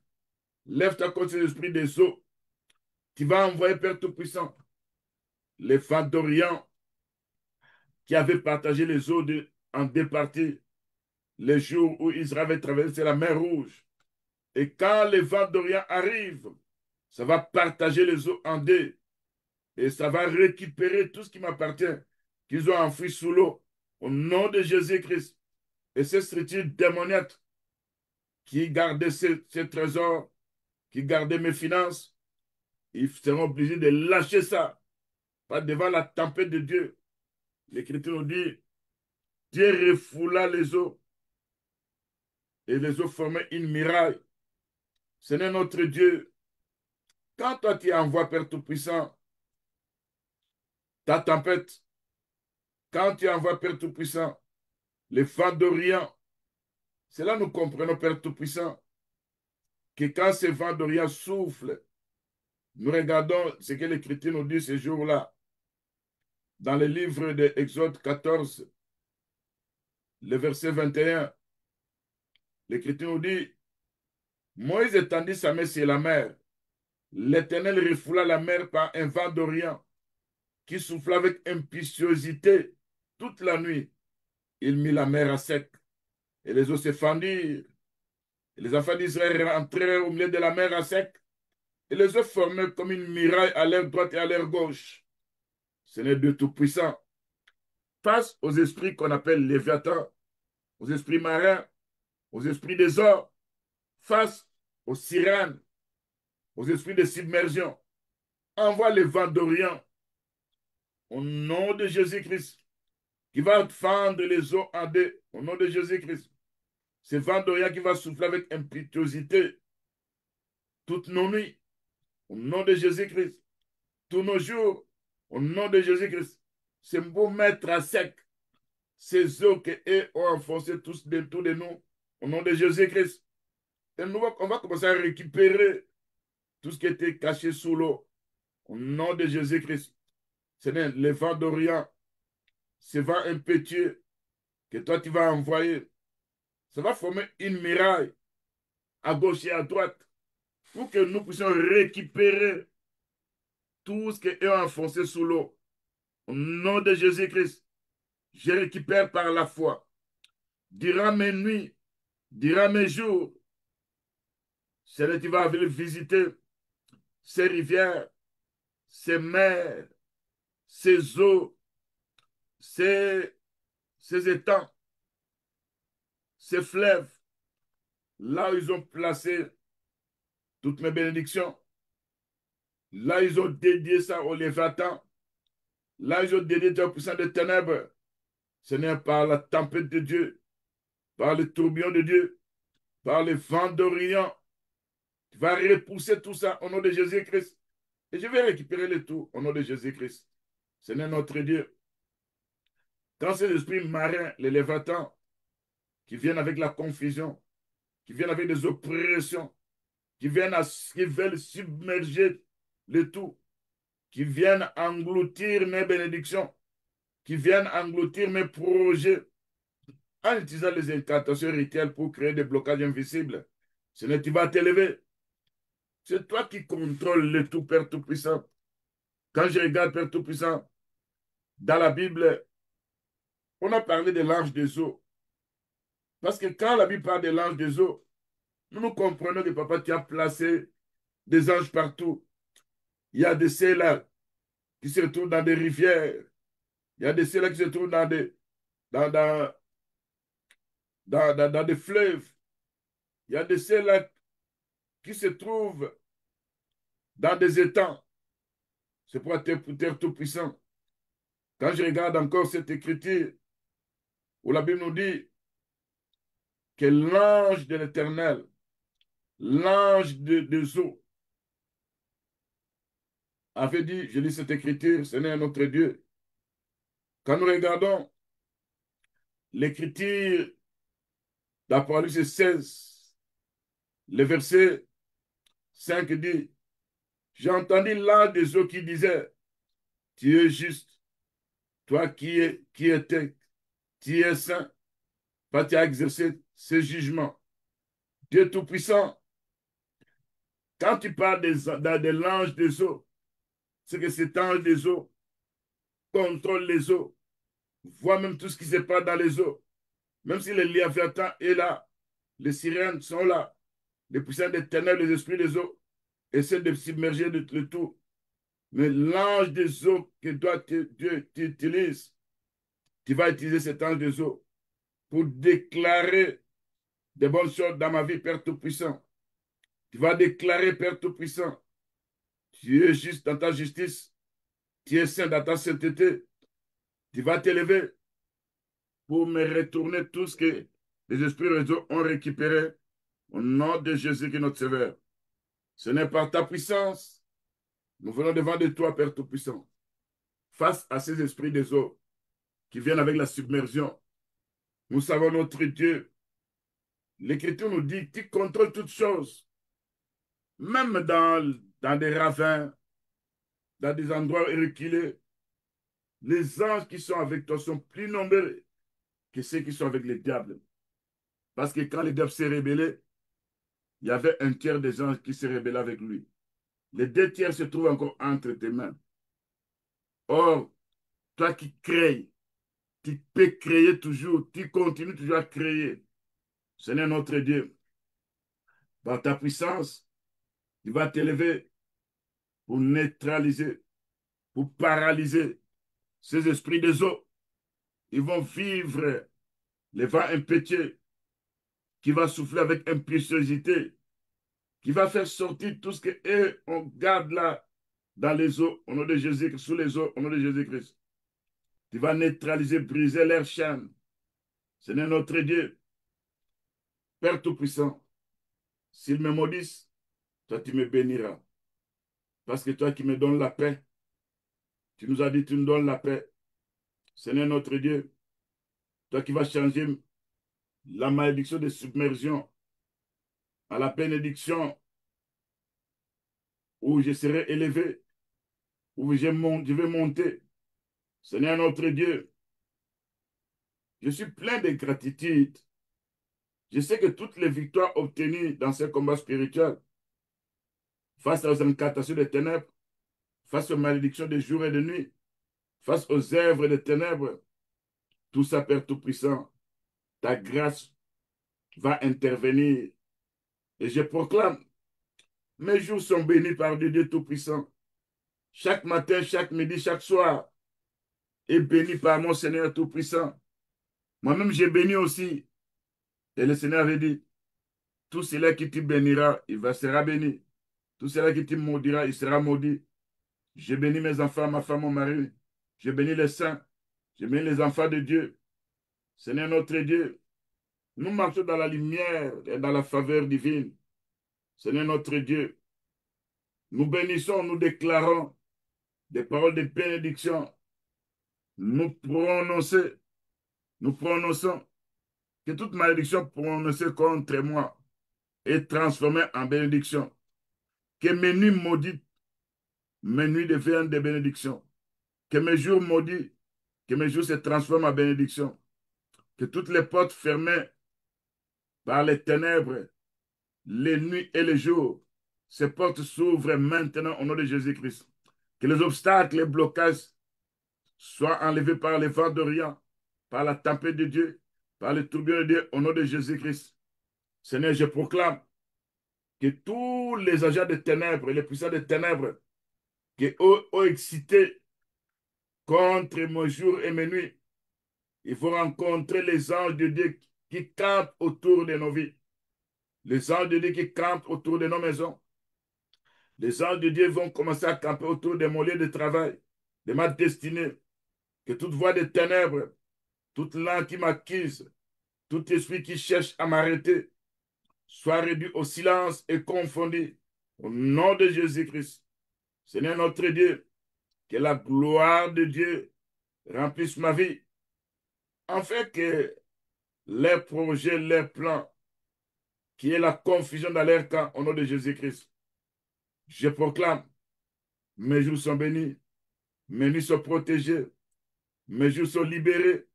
Lève-toi contre ces esprits des eaux. Tu vas envoyer, Père Tout-Puissant, les vents d'Orient qui avaient partagé les eaux en deux parties, les jours où Israël avait traversé la mer Rouge. Et quand les vents d'Orient arrivent, ça va partager les eaux en deux. Et ça va récupérer tout ce qui m'appartient, qu'ils ont enfoui sous l'eau, au nom de Jésus-Christ. Et ces structures démoniaques qui gardaient ces trésors, qui gardaient mes finances, ils seront obligés de lâcher ça. Pas devant la tempête de Dieu. L'Écriture nous dit, Dieu refoula les eaux, et les eaux formaient une muraille. Seigneur notre Dieu, quand toi tu envoies, Père Tout-Puissant, ta tempête, quand tu envoies, Père Tout-Puissant, les vents d'Orient, c'est là nous comprenons, Père Tout-Puissant, que quand ces vents d'Orient soufflent, nous regardons ce que l'Écriture nous dit ce jour-là, dans le livre de Exode 14, le verset 21, l'Écriture nous dit, Moïse étendit sa main sur la mer. L'Éternel refoula la mer par un vent d'Orient qui souffla avec impétuosité toute la nuit. Il mit la mer à sec et les eaux se fendirent. Et les enfants d'Israël rentrèrent au milieu de la mer à sec et les eaux formaient comme une muraille à l'air droite et à l'air gauche. Seigneur Dieu Tout-Puissant, face aux esprits qu'on appelle Léviathan, aux esprits marins, aux esprits des eaux, face aux sirènes, aux esprits de submersion, envoie les vents d'Orient au nom de Jésus-Christ qui va fendre les eaux en deux au nom de Jésus-Christ. C'est vent d'Orient qui va souffler avec impétuosité toutes nos nuits au nom de Jésus-Christ. Tous nos jours au nom de Jésus-Christ. C'est pour mettre à sec ces eaux qu'eux ont enfoncées tous de nous au nom de Jésus-Christ. Et nous, on va commencer à récupérer tout ce qui était caché sous l'eau au nom de Jésus-Christ. Seigneur, les vents d'Orient, ces vents impétueux que toi tu vas envoyer, ça va former une muraille à gauche et à droite pour que nous puissions récupérer tout ce qu'eux ont enfoncé sous l'eau. Au nom de Jésus-Christ, je récupère par la foi. Durant mes nuits, durant mes jours, Seigneur, tu vas venir visiter ces rivières, ces mers, ces eaux, ces, ces étangs, ces fleuves, là où ils ont placé toutes mes bénédictions, là où ils ont dédié ça au Léviathan, là où ils ont dédié ça au puissant des ténèbres, Seigneur, par la tempête de Dieu, par le tourbillon de Dieu, par le vent d'Orient, tu vas repousser tout ça au nom de Jésus-Christ. Et je vais récupérer le tout au nom de Jésus-Christ. Seigneur notre Dieu, quand ces esprits marins, les Léviathans, qui viennent avec la confusion, qui viennent avec des oppressions, qui veulent submerger le tout, qui viennent engloutir mes bénédictions, qui viennent engloutir mes projets, en utilisant les incantations rituelles pour créer des blocages invisibles. Seigneur, tu vas t'élever. C'est toi qui contrôles le tout, Père Tout-Puissant. Quand je regarde, Père Tout-Puissant, dans la Bible, on a parlé de l'ange des eaux. Parce que quand la Bible parle de l'ange des eaux, nous comprenons que Papa, tu as placé des anges partout. Il y a de ceux-là qui se retrouvent dans des rivières. Il y a de ceux-là qui se trouvent dans, dans, dans des fleuves. Il y a de ceux-là qui se trouvent dans des étangs. C'est pour être tout-puissant. Quand je regarde encore cette écriture, où la Bible nous dit que l'ange de l'Éternel, l'ange des eaux, avait dit, je lis cette écriture, Seigneur notre Dieu, quand nous regardons l'écriture d'Apocalypse 16, le verset 5 dit, j'ai entendu l'ange des eaux qui disait, tu es juste, toi qui étais, tu es saint, toi tu as exercé ce jugement. Dieu Tout-Puissant, quand tu parles de l'ange des eaux, c'est que cet ange des eaux contrôle les eaux, voit même tout ce qui se passe dans les eaux. Même si le Léviathan est là, les sirènes sont là, les puissants des ténèbres, les esprits des eaux essaient de submerger le tout. Mais l'ange des eaux que Dieu utilise, tu vas utiliser cet ange des eaux pour déclarer des bonnes choses dans ma vie, Père Tout-Puissant. Tu vas déclarer, Père Tout-Puissant, tu es juste dans ta justice, tu es saint dans ta sainteté. Tu vas t'élever pour me retourner tout ce que les esprits réseaux ont récupéré au nom de Jésus qui est notre Sauveur. Ce n'est par ta puissance. Nous venons devant de toi, Père Tout-Puissant, face à ces esprits des eaux qui viennent avec la submersion. Nous savons notre Dieu. L'Écriture nous dit qu'il contrôle toutes choses, même dans des ravins, dans des endroits reculés. Les anges qui sont avec toi sont plus nombreux que ceux qui sont avec les diables. Parce que quand les diables s'est rébellé, il y avait un tiers des anges qui se rébellaient avec lui. Les deux tiers se trouvent encore entre tes mains. Or, toi qui crées, tu peux créer toujours, tu continues toujours à créer. Seigneur notre Dieu, par ta puissance, tu vas t'élever pour neutraliser, pour paralyser ces esprits des eaux. Ils vont vivre les vents impétueux qui va souffler avec impétuosité, qui va faire sortir tout ce que eux, on garde là dans les eaux, au nom de Jésus, sous les eaux, au nom de Jésus-Christ. Tu vas neutraliser, briser leurs chaînes. Seigneur notre Dieu, Père Tout-Puissant, s'ils me maudissent, toi tu me béniras. Parce que toi qui me donnes la paix, tu nous as dit, tu nous donnes la paix. Seigneur notre Dieu, toi qui vas changer la malédiction de submersion à la bénédiction où je serai élevé, où je vais monter. Seigneur notre Dieu, je suis plein de gratitude. Je sais que toutes les victoires obtenues dans ce combat spirituel, face aux incantations des ténèbres, face aux malédictions de jour et de nuit, face aux œuvres des ténèbres, tout ça, Père Tout-Puissant, ta grâce va intervenir. Et je proclame, mes jours sont bénis par Dieu Tout-Puissant. Chaque matin, chaque midi, chaque soir est béni par mon Seigneur Tout-Puissant. Moi-même, j'ai béni aussi. Et le Seigneur avait dit, tout celui qui te bénira, sera béni. Tout celui qui te maudira, il sera maudit. Je bénis mes enfants, ma femme, mon mari. Je bénis les saints. Je bénis les enfants de Dieu. Seigneur notre Dieu, nous marchons dans la lumière et dans la faveur divine. Seigneur notre Dieu, nous bénissons, nous déclarons des paroles de bénédiction. Nous prononçons que toute malédiction prononcée contre moi est transformée en bénédiction. Que mes nuits maudites, mes nuits deviennent des bénédictions. Que mes jours maudits, que mes jours se transforment en bénédiction. Que toutes les portes fermées par les ténèbres, les nuits et les jours, ces portes s'ouvrent maintenant au nom de Jésus-Christ. Que les obstacles, les blocages soient enlevés par les vents d'Orient, par la tempête de Dieu, par le tourbillon de Dieu, au nom de Jésus-Christ. Seigneur, je proclame que tous les agents des ténèbres, les puissants des ténèbres, qui ont excité contre mes jours et mes nuits, il faut rencontrer les anges de Dieu qui campent autour de nos vies. Les anges de Dieu qui campent autour de nos maisons. Les anges de Dieu vont commencer à camper autour de mon lieu de travail, de ma destinée. Que toute voix de ténèbres, toute langue qui m'accuse, tout esprit qui cherche à m'arrêter, soit réduit au silence et confondu. Au nom de Jésus-Christ. Seigneur notre Dieu, que la gloire de Dieu remplisse ma vie, afin que les projets, les plans, qui est la confusion dans leur camp, au nom de Jésus-Christ. Je proclame, mes jours sont bénis, mes nuits sont protégées, mes jours sont libérés,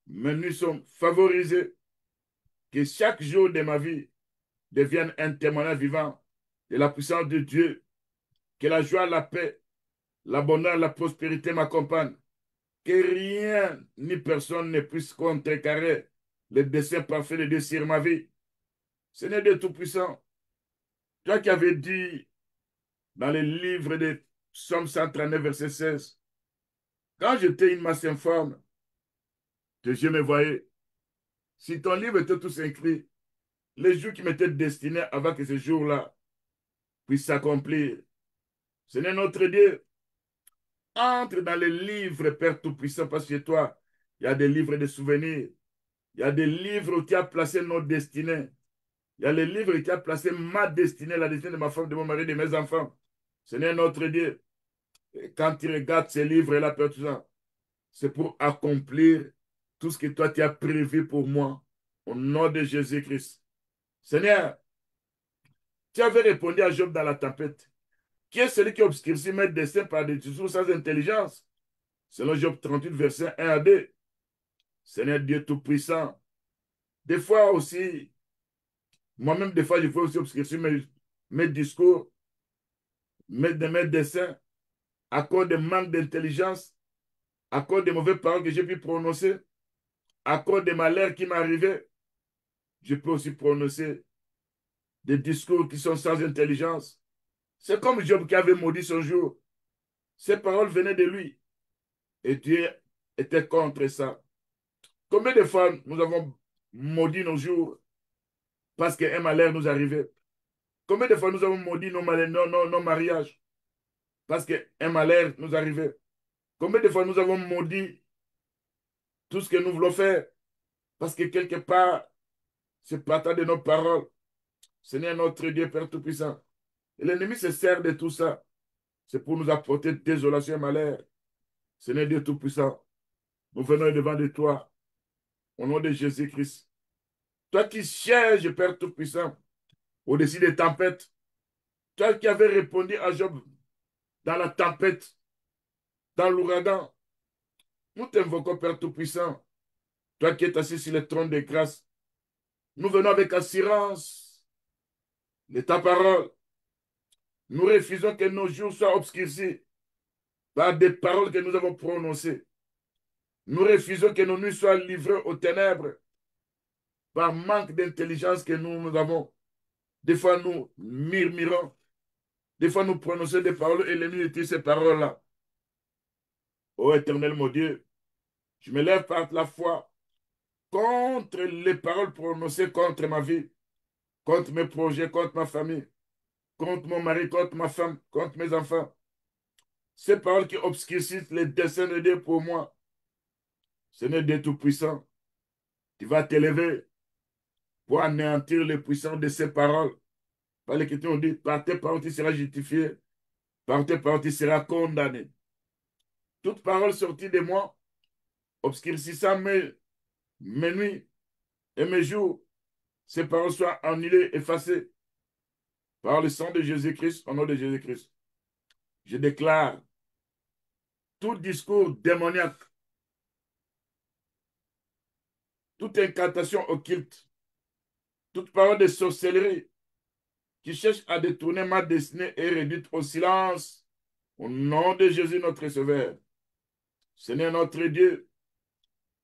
mes nuits sont favorisées. Que chaque jour de ma vie devienne un témoignage vivant de la puissance de Dieu. Que la joie, la paix, la bonheur, la prospérité m'accompagnent. Que rien ni personne ne puisse contrecarrer le dessein parfait de Dieu sur ma vie. Seigneur Dieu Tout-Puissant, toi qui avais dit dans le livre de Psaume 139, verset 16, quand j'étais une masse informe, que je me voyais, si ton livre était tous écrit, les jours qui m'étaient destinés avant que ce jour-là puisse s'accomplir. Seigneur notre Dieu, entre dans les livres, Père Tout-Puissant, parce que toi, il y a des livres de souvenirs, il y a des livres où tu as placé nos destinées. Il y a le livre qui a placé ma destinée, la destinée de ma femme, de mon mari, de mes enfants. Seigneur notre Dieu, et quand tu regardes ces livres-là, Père, tout ça, c'est pour accomplir tout ce que toi tu as prévu pour moi. Au nom de Jésus-Christ. Seigneur, tu avais répondu à Job dans la tempête. Qui est celui qui obscurcit mes desseins par des discours sans intelligence? Selon Job 38, verset 1 à 2. Seigneur Dieu Tout-Puissant. Des fois aussi, moi-même, des fois, je peux aussi obscurcir mes discours, mes desseins, à cause de manque d'intelligence, à cause des mauvaises paroles que j'ai pu prononcer, à cause des malheurs qui m'arrivaient. Je peux aussi prononcer des discours qui sont sans intelligence. C'est comme Job qui avait maudit son jour. Ces paroles venaient de lui. Et Dieu était contre ça. Combien de fois nous avons maudit nos jours parce qu'un malheur nous arrivait? Combien de fois nous avons maudit nos mariages parce qu'un malheur nous arrivait? Combien de fois nous avons maudit tout ce que nous voulons faire parce que quelque part, c'est partant de nos paroles. Seigneur notre Dieu, Père Tout-Puissant. Et l'ennemi se sert de tout ça. C'est pour nous apporter désolation et malheur. Seigneur Dieu Tout-Puissant, nous venons devant de toi, au nom de Jésus-Christ. Toi qui cherches, Père Tout-Puissant, au-dessus des tempêtes, toi qui avais répondu à Job dans la tempête, dans l'ouragan, nous t'invoquons, Père Tout-Puissant, toi qui es assis sur le trône de grâce. Nous venons avec assurance de ta parole. Nous refusons que nos jours soient obscurcis par des paroles que nous avons prononcées. Nous refusons que nos nuits soient livrées aux ténèbres par manque d'intelligence que nous avons. Des fois, nous murmurons. Des fois, nous prononçons des paroles et l'ennemi utilise ces paroles-là. Ô Éternel, mon Dieu, je me lève par la foi contre les paroles prononcées contre ma vie, contre mes projets, contre ma famille, contre mon mari, contre ma femme, contre mes enfants. Ces paroles qui obscurcissent les desseins de Dieu pour moi. Seigneur Dieu Tout-Puissant, tu vas t'élever pour anéantir les puissants de ces paroles. Par l'Écriture, on dit, par tes paroles, tu seras justifié, par tes paroles, tu seras condamné. Toute parole sortie de moi, obscurcissant mes nuits et mes jours, ces paroles soient annulées, effacées par le sang de Jésus-Christ, au nom de Jésus-Christ. Je déclare tout discours démoniaque, toute incantation occulte, toute parole de sorcellerie qui cherche à détourner ma destinée est réduite au silence au nom de Jésus notre Sauveur. Seigneur notre Dieu,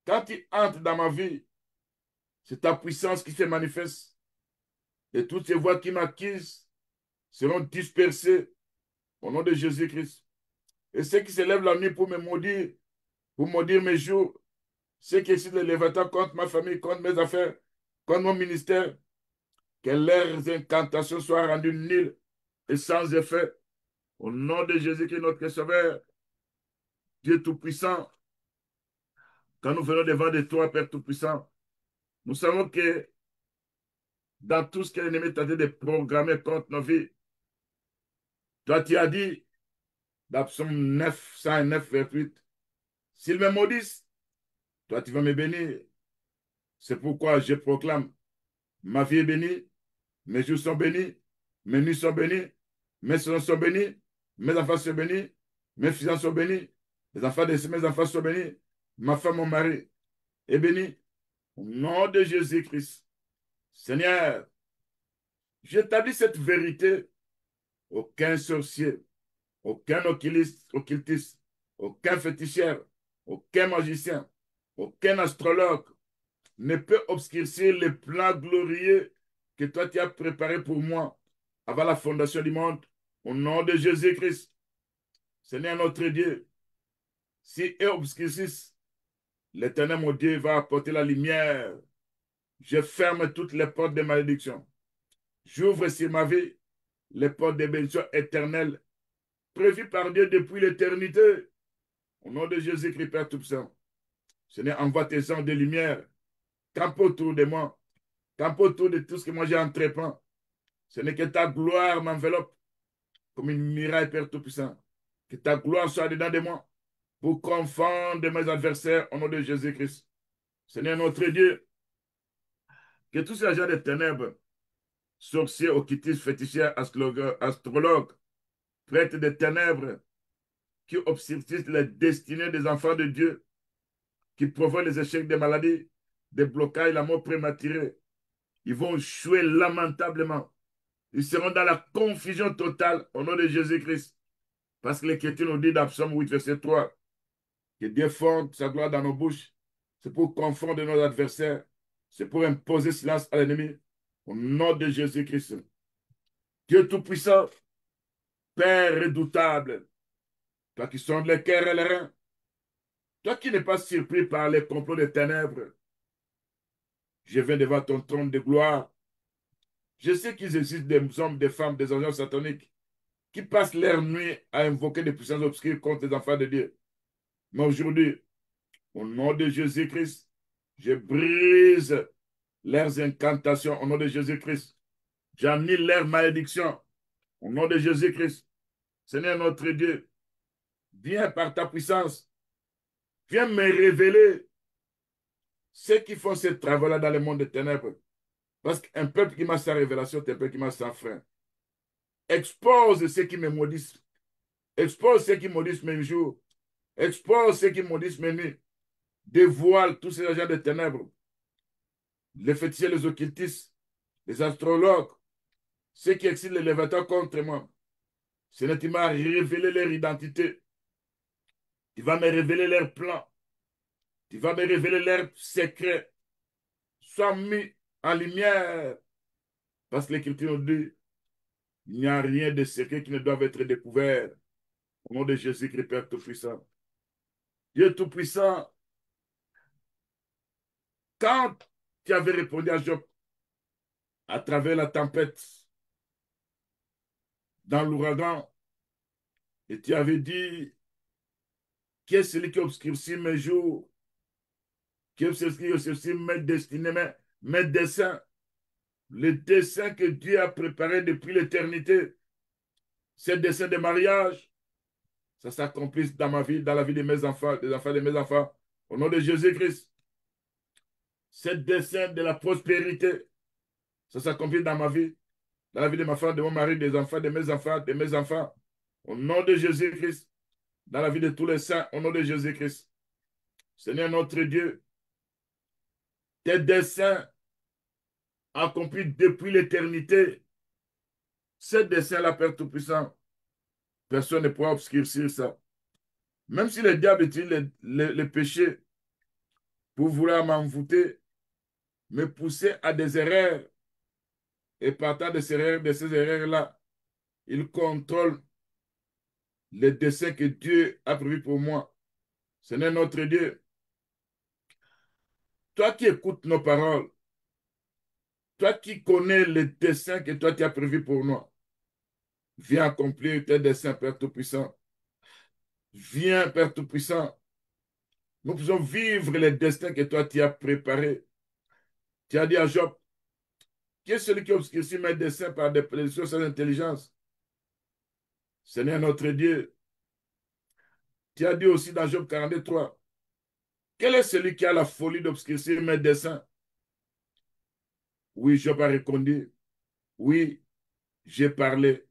quand tu entres dans ma vie, c'est ta puissance qui se manifeste et toutes ces voix qui m'accusent seront dispersées au nom de Jésus-Christ. Et ceux qui se lèvent la nuit pour maudire mes jours, ceux qui excitent les léviathans contre ma famille, contre mes affaires, contre mon ministère, que leurs incantations soient rendues nulles et sans effet. Au nom de Jésus-Christ, notre Sauveur, Dieu Tout-Puissant, quand nous venons devant de toi, Père Tout-Puissant, nous savons que dans tout ce que l'ennemi t'a dit de programmer contre nos vies, toi tu as dit, dans Psaume 9, 109, verset 8, s'ils me maudissent, toi tu vas me bénir. C'est pourquoi je proclame, ma vie est bénie, mes jours sont bénis, mes nuits sont bénies, mes sons sont bénis, mes enfants sont bénis, mes fils sont bénis, les enfants de mes enfants sont bénis, ma femme, mon mari est béni. Au nom de Jésus-Christ. Seigneur, j'établis cette vérité. Aucun sorcier, aucun occultiste, aucun féticheur, aucun magicien, aucun astrologue ne peut obscurcir le plan glorieux que toi tu as préparé pour moi avant la fondation du monde. Au nom de Jésus-Christ, Seigneur notre Dieu, si eux obscurcissent, l'Éternel mon Dieu va apporter la lumière. Je ferme toutes les portes de malédiction. J'ouvre sur ma vie les portes de bénédiction éternelle prévues par Dieu depuis l'éternité. Au nom de Jésus-Christ, Père Tout-Puissant, Seigneur, envoie tes anges de lumière, campe autour de moi, campe autour de tout ce que moi j'ai entreprend. Ce n'est que ta gloire m'enveloppe comme une muraille, Père Tout-Puissant. Que ta gloire soit dedans de moi pour confondre mes adversaires au nom de Jésus-Christ. Seigneur notre Dieu, que tous ces agents des ténèbres, sorciers, occultistes, féticheurs, astrologues, prêtres des ténèbres, qui obscurcissent les destinées des enfants de Dieu, qui provoquent les échecs des maladies, des blocages, la mort prématurée, ils vont échouer lamentablement. Ils seront dans la confusion totale au nom de Jésus-Christ. Parce que l'Écriture nous dit dans Psaume 8, verset 3, que Dieu fonde sa gloire dans nos bouches. C'est pour confondre nos adversaires. C'est pour imposer silence à l'ennemi. Au nom de Jésus-Christ. Dieu Tout-Puissant, Père redoutable, toi qui sondes les cœurs et les reins, toi qui n'es pas surpris par les complots des ténèbres, je viens devant ton trône de gloire. Je sais qu'il existe des hommes, des femmes, des agents sataniques qui passent leur nuit à invoquer des puissances obscures contre les enfants de Dieu. Mais aujourd'hui, au nom de Jésus-Christ, je brise leurs incantations au nom de Jésus-Christ. J'annule leurs malédictions au nom de Jésus-Christ. Seigneur notre Dieu, viens par ta puissance, viens me révéler ceux qui font ce travail-là dans le monde des ténèbres. Parce qu'un peuple qui m'a sa révélation, c'est un peuple qui m'a sa frein. Expose ceux qui me maudissent. Expose ceux qui maudissent mes jours. Expose ceux qui maudissent mes nuits. Dévoile tous ces agents de ténèbres. Les féticheurs, les occultistes, les astrologues, ceux qui excitent les lévateurs contre moi. Seigneur, tu m'as révélé leur identité. Tu vas me révéler leurs plans. Tu vas me révéler leurs secrets. Sois mis en lumière. Parce que l'Écriture nous dit, il n'y a rien de secret qui ne doit être découvert. Au nom de Jésus-Christ, Père Tout-Puissant. Dieu Tout-Puissant, quand tu avais répondu à Job à travers la tempête, dans l'ouragan, et tu avais dit, qui est celui qui obscurcit mes jours, qui est celui qui obscurcit mes destinées, mes desseins, les desseins que Dieu a préparés depuis l'éternité, ces desseins de mariage, ça s'accomplisse dans ma vie, dans la vie de mes enfants, des enfants de mes enfants, au nom de Jésus-Christ. Ces desseins de la prospérité, ça s'accomplit dans ma vie, dans la vie de ma femme, de mon mari, des enfants, de mes enfants, de mes enfants, au nom de Jésus-Christ, dans la vie de tous les saints, au nom de Jésus-Christ. Seigneur notre Dieu, tes desseins accomplis depuis l'éternité, ces desseins-là, Père Tout-Puissant, personne ne pourra obscurcir ça. Même si le diable utilise les péchés pour vouloir m'envoûter, me pousser à des erreurs, et partant de ces erreurs-là, il contrôle les desseins que Dieu a prévus pour moi. Seigneur notre Dieu, toi qui écoutes nos paroles, toi qui connais les desseins que toi tu as prévus pour nous, viens accomplir tes desseins, Père Tout-Puissant. Viens, Père Tout-Puissant. Nous pouvons vivre les destins que toi tu as préparés. Tu as dit à Job, qui est celui qui obscurcit mes desseins par des prédictions sans intelligence? Seigneur notre Dieu, tu as dit aussi dans Job 43, quel est celui qui a la folie d'obscurcir mes desseins? Oui, Job a répondu, oui, j'ai parlé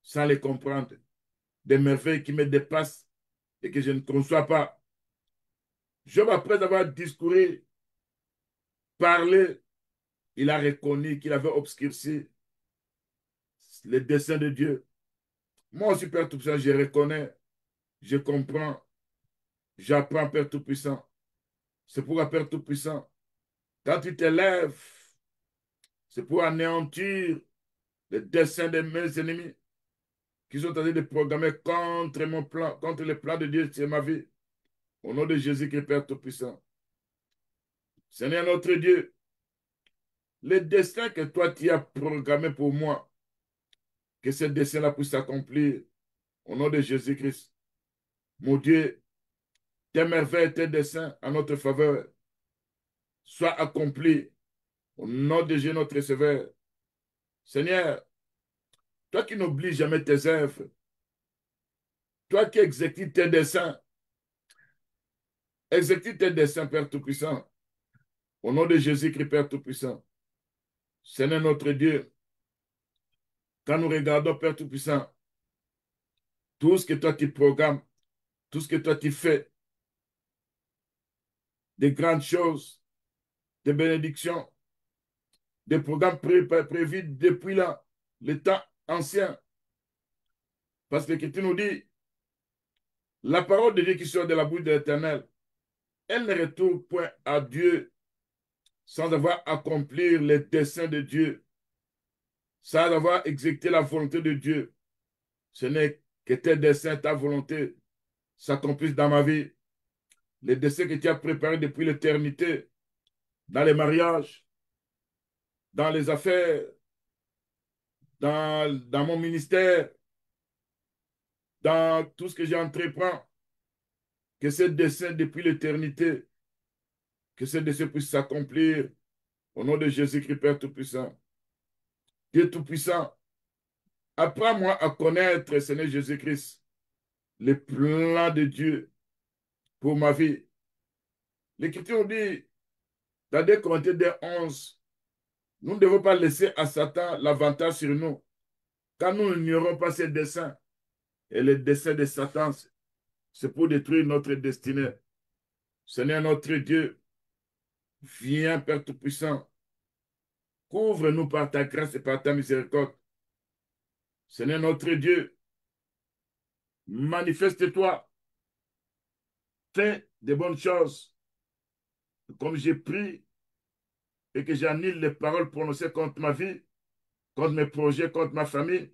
sans les comprendre, des merveilles qui me dépassent et que je ne conçois pas. Job, après avoir discouru, parlé, il a reconnu qu'il avait obscurci les desseins de Dieu. Moi aussi, Père Tout-Puissant, je reconnais, je comprends, j'apprends, Père Tout-Puissant. C'est pourquoi, Père Tout-Puissant, quand tu t'élèves, c'est pour anéantir les desseins de mes ennemis qui sont en train de programmer contre mon plan, contre le plan de Dieu sur ma vie. Au nom de Jésus-Christ, Père Tout-Puissant. Seigneur notre Dieu, les destins que toi tu as programmés pour moi, que ces destins-là puissent s'accomplir au nom de Jésus-Christ. Mon Dieu, tes merveilles, tes desseins en notre faveur soient accomplis Au nom de Jésus, notre Sauveur. Seigneur, toi qui n'oublies jamais tes œuvres, toi qui exécutes tes desseins, exécute tes desseins, Père Tout-Puissant. Au nom de Jésus-Christ, Père Tout-Puissant. Seigneur notre Dieu, quand nous regardons, Père Tout-Puissant, tout ce que toi tu programmes, tout ce que toi tu fais, des grandes choses, des bénédictions, des programmes prévus depuis là, le temps ancien. Parce que tu nous dis, la parole de Dieu qui sort de la bouche de l'Éternel, elle ne retourne point à Dieu sans avoir accompli les desseins de Dieu, sans avoir exécuté la volonté de Dieu. Ce n'est que tes desseins, ta volonté s'accomplissent dans ma vie. Les desseins que tu as préparés depuis l'éternité, dans les mariages, dans les affaires, dans mon ministère, dans tout ce que j'entreprends, que ces desseins depuis l'éternité, que ces desseins puissent s'accomplir au nom de Jésus-Christ, Père Tout-Puissant. Dieu Tout-Puissant, apprends-moi à connaître, Seigneur Jésus-Christ, les plans de Dieu pour ma vie. L'Écriture dit, dans 2 Corinthiens 2:11, nous ne devons pas laisser à Satan l'avantage sur nous, car nous n'ignorons pas ses desseins. Et les desseins de Satan, c'est pour détruire notre destinée. Seigneur notre Dieu, viens, Père Tout-Puissant, couvre-nous par ta grâce et par ta miséricorde. Seigneur notre Dieu, manifeste-toi, fais de bonnes choses. Comme j'ai pris et que j'annule les paroles prononcées contre ma vie, contre mes projets, contre ma famille,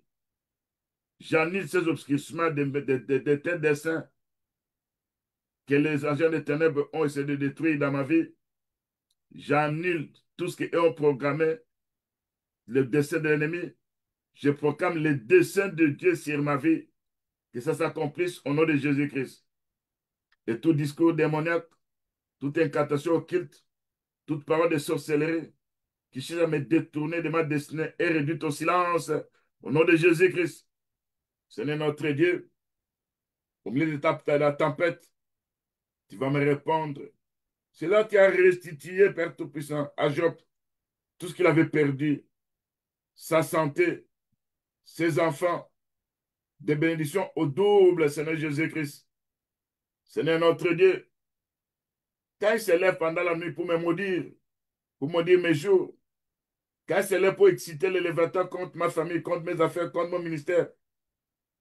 j'annule ces obscurissements de tes desseins que les agents des ténèbres ont essayé de détruire dans ma vie. J'annule tout ce qu'ils ont programmé, le dessein de l'ennemi. Je proclame les desseins de Dieu sur ma vie, que ça s'accomplisse au nom de Jésus-Christ. Et tout discours démoniaque, toute incantation occulte, toute parole de sorcellerie qui cherche à me détourner de ma destinée est réduite au silence au nom de Jésus-Christ. Seigneur notre Dieu, au milieu de la tempête, tu vas me répondre. C'est là que tu as restitué, Père Tout-Puissant, à Job, tout ce qu'il avait perdu, sa santé, ses enfants, des bénédictions au double, Seigneur Jésus-Christ. Seigneur notre Dieu, quand il se lève pendant la nuit pour maudire mes jours, quand il se lève pour exciter les lévateurs contre ma famille, contre mes affaires, contre mon ministère,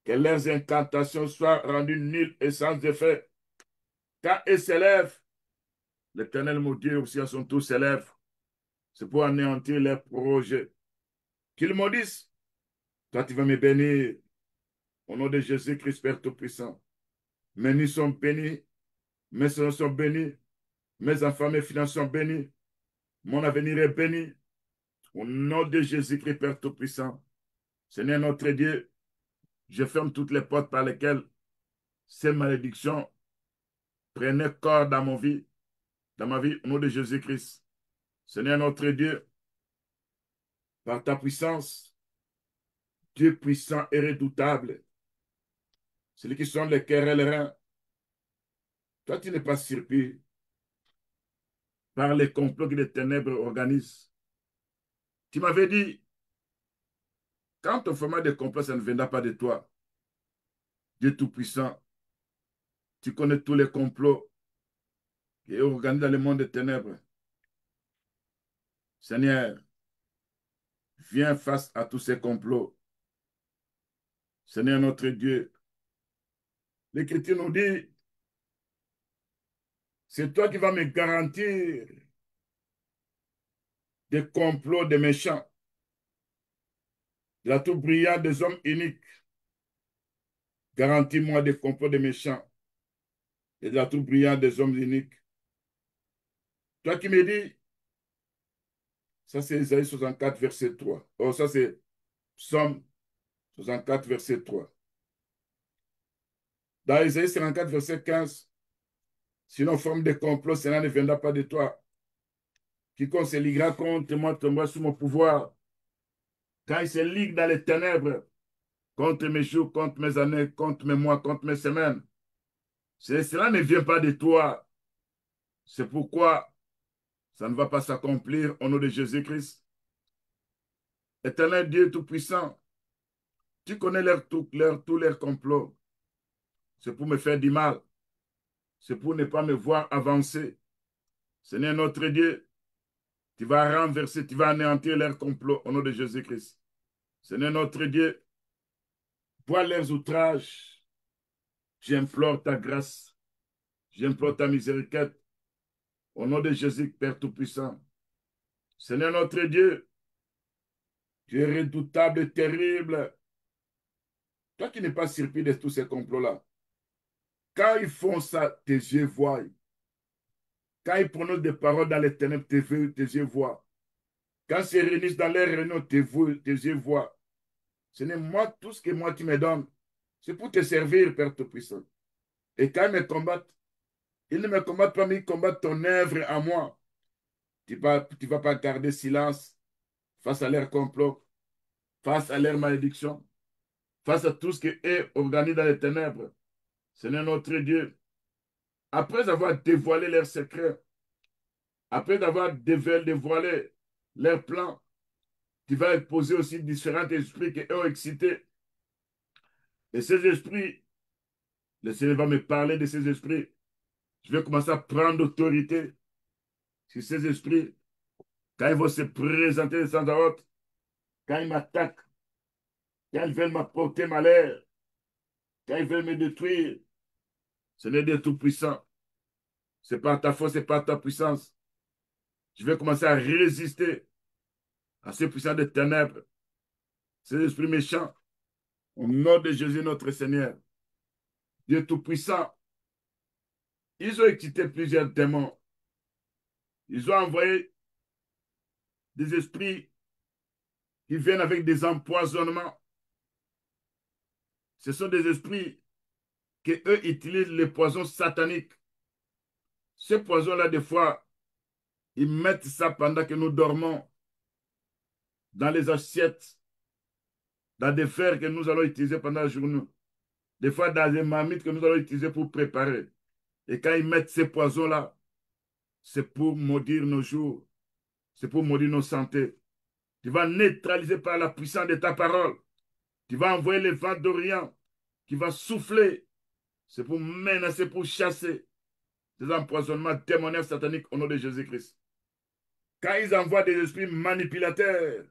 que leurs incantations soient rendues nulles et sans effet. Quand ils se lèvent, l'Éternel, mon Dieu, aussi à son tour s'élève. C'est pour anéantir leurs projets. Qu'ils maudissent. Toi, tu vas me bénir. Au nom de Jésus-Christ, Père Tout-Puissant. Mes nuits sont bénies. Mes soeurs sont bénies. Mes enfants, mes finances sont bénies. Mon avenir est béni. Au nom de Jésus-Christ, Père Tout-Puissant. Seigneur notre Dieu, je ferme toutes les portes par lesquelles ces malédictions prenaient corps dans ma vie, au nom de Jésus-Christ. Seigneur notre Dieu, par ta puissance, Dieu puissant et redoutable, celui qui sonde les cœurs et les reins, toi, tu n'es pas surpris par les complots que les ténèbres organisent. Tu m'avais dit, quand on format des complots, ça ne viendra pas de toi. Dieu Tout-Puissant, tu connais tous les complots qui sont organisés dans le monde des ténèbres. Seigneur, viens face à tous ces complots. Seigneur notre Dieu, l'Écriture nous dit, c'est toi qui vas me garantir des complots des méchants, de la tout brillante des hommes uniques. Garantis-moi des complots des méchants et de la tout brillante des hommes uniques. Toi qui me dis, ça c'est Isaïe 64, verset 3. Oh, ça c'est Psaume 64, verset 3. Dans Isaïe 54, verset 15, sinon forme des complots, cela ne viendra pas de toi. Quiconque se liguera contre moi tombera sous mon pouvoir. Quand il se ligue dans les ténèbres, contre mes jours, contre mes années, contre mes mois, contre mes semaines, cela ne vient pas de toi. C'est pourquoi ça ne va pas s'accomplir au nom de Jésus-Christ. Éternel Dieu Tout-Puissant, tu connais tous leurs complots. C'est pour me faire du mal. C'est pour ne pas me voir avancer. Seigneur notre Dieu, tu vas renverser, tu vas anéantir leurs complots au nom de Jésus-Christ. Seigneur notre Dieu, vois leurs outrages. J'implore ta grâce. J'implore ta miséricorde. Au nom de Jésus, Père Tout-Puissant. Seigneur notre Dieu, tu es redoutable et terrible. Toi qui n'es pas surpris de tous ces complots-là. Quand ils font ça, tes yeux voient. Quand ils prononcent des paroles dans les ténèbres, tes yeux voient. Quand ils se réunissent dans les réunions, tes yeux voient. Ce n'est moi, tout ce que moi tu me donnes, c'est pour te servir, Père Tout-Puissant. Et quand ils me combattent, ils ne me combattent pas, mais ils combattent ton œuvre à moi. Tu vas pas garder silence face à leur complot, face à leur malédiction, face à tout ce qui est organisé dans les ténèbres. Seigneur notre Dieu, après avoir dévoilé leurs secrets, après avoir dévoilé leurs plans, tu vas poser aussi différents esprits qui ont excité. Et ces esprits, le Seigneur va me parler de ces esprits. Je vais commencer à prendre autorité sur ces esprits. Quand ils vont se présenter de temps à autre, quand ils m'attaquent, quand ils veulent m'apporter malheur, quand ils veulent me détruire, Seigneur Dieu Tout-Puissant, c'est par ta force, c'est par ta puissance. Je vais commencer à résister à ces puissants des ténèbres, ces esprits méchants, au nom de Jésus notre Seigneur. Dieu Tout-Puissant, ils ont excité plusieurs démons. Ils ont envoyé des esprits qui viennent avec des empoisonnements. Ce sont des esprits qui, eux, utilisent les poisons sataniques. Ces poisons-là, des fois, ils mettent ça pendant que nous dormons dans les assiettes, dans des fers que nous allons utiliser pendant la journée. Des fois, dans des marmites que nous allons utiliser pour préparer. Et quand ils mettent ces poisons-là, c'est pour maudire nos jours. C'est pour maudire nos santé. Tu vas neutraliser par la puissance de ta parole. Tu vas envoyer le vent d'Orient qui va souffler. C'est pour menacer, pour chasser des empoisonnements démoniaques sataniques au nom de Jésus-Christ. Quand ils envoient des esprits manipulateurs,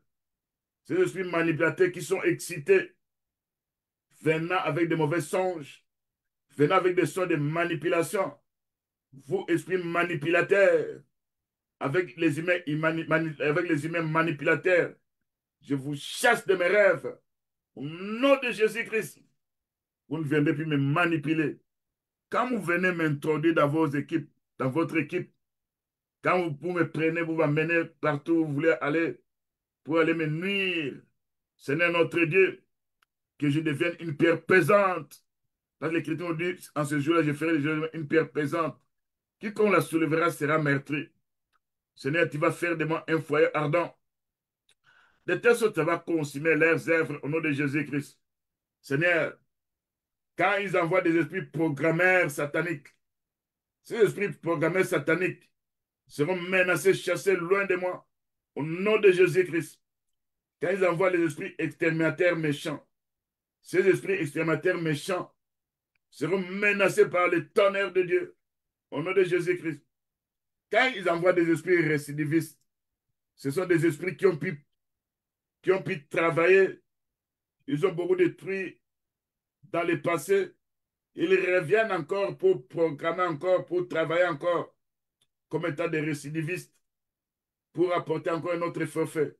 ces esprits manipulateurs qui sont excités, venant avec de mauvais songes, venant avec des sons de manipulation, vous, esprits manipulateurs, avec les humains manipulateurs, je vous chasse de mes rêves. Au nom de Jésus-Christ, vous ne viendrez plus me manipuler. Quand vous venez m'introduire dans vos équipes, dans votre équipe, quand vous me prenez, vous m'amenez partout où vous voulez aller pour aller me nuire, Seigneur notre Dieu, que je devienne une pierre pesante. Parce que l'Écriture dit, en ce jour-là, je ferai une pierre pesante. Quiconque la soulèvera sera meurtri. Seigneur, tu vas faire de moi un foyer ardent. De telle sorte, ça va consumer leurs œuvres au nom de Jésus-Christ. Seigneur, quand ils envoient des esprits programmeurs sataniques, ces esprits programmeurs sataniques seront menacés, chassés loin de moi, au nom de Jésus-Christ. Quand ils envoient les esprits exterminateurs méchants, ces esprits exterminateurs méchants seront menacés par le tonnerre de Dieu, au nom de Jésus-Christ. Quand ils envoient des esprits récidivistes, ce sont des esprits qui ont pu travailler, ils ont beaucoup détruit dans le passé, ils reviennent encore pour programmer encore, pour travailler encore comme état de récidivistes, pour apporter encore un autre forfait.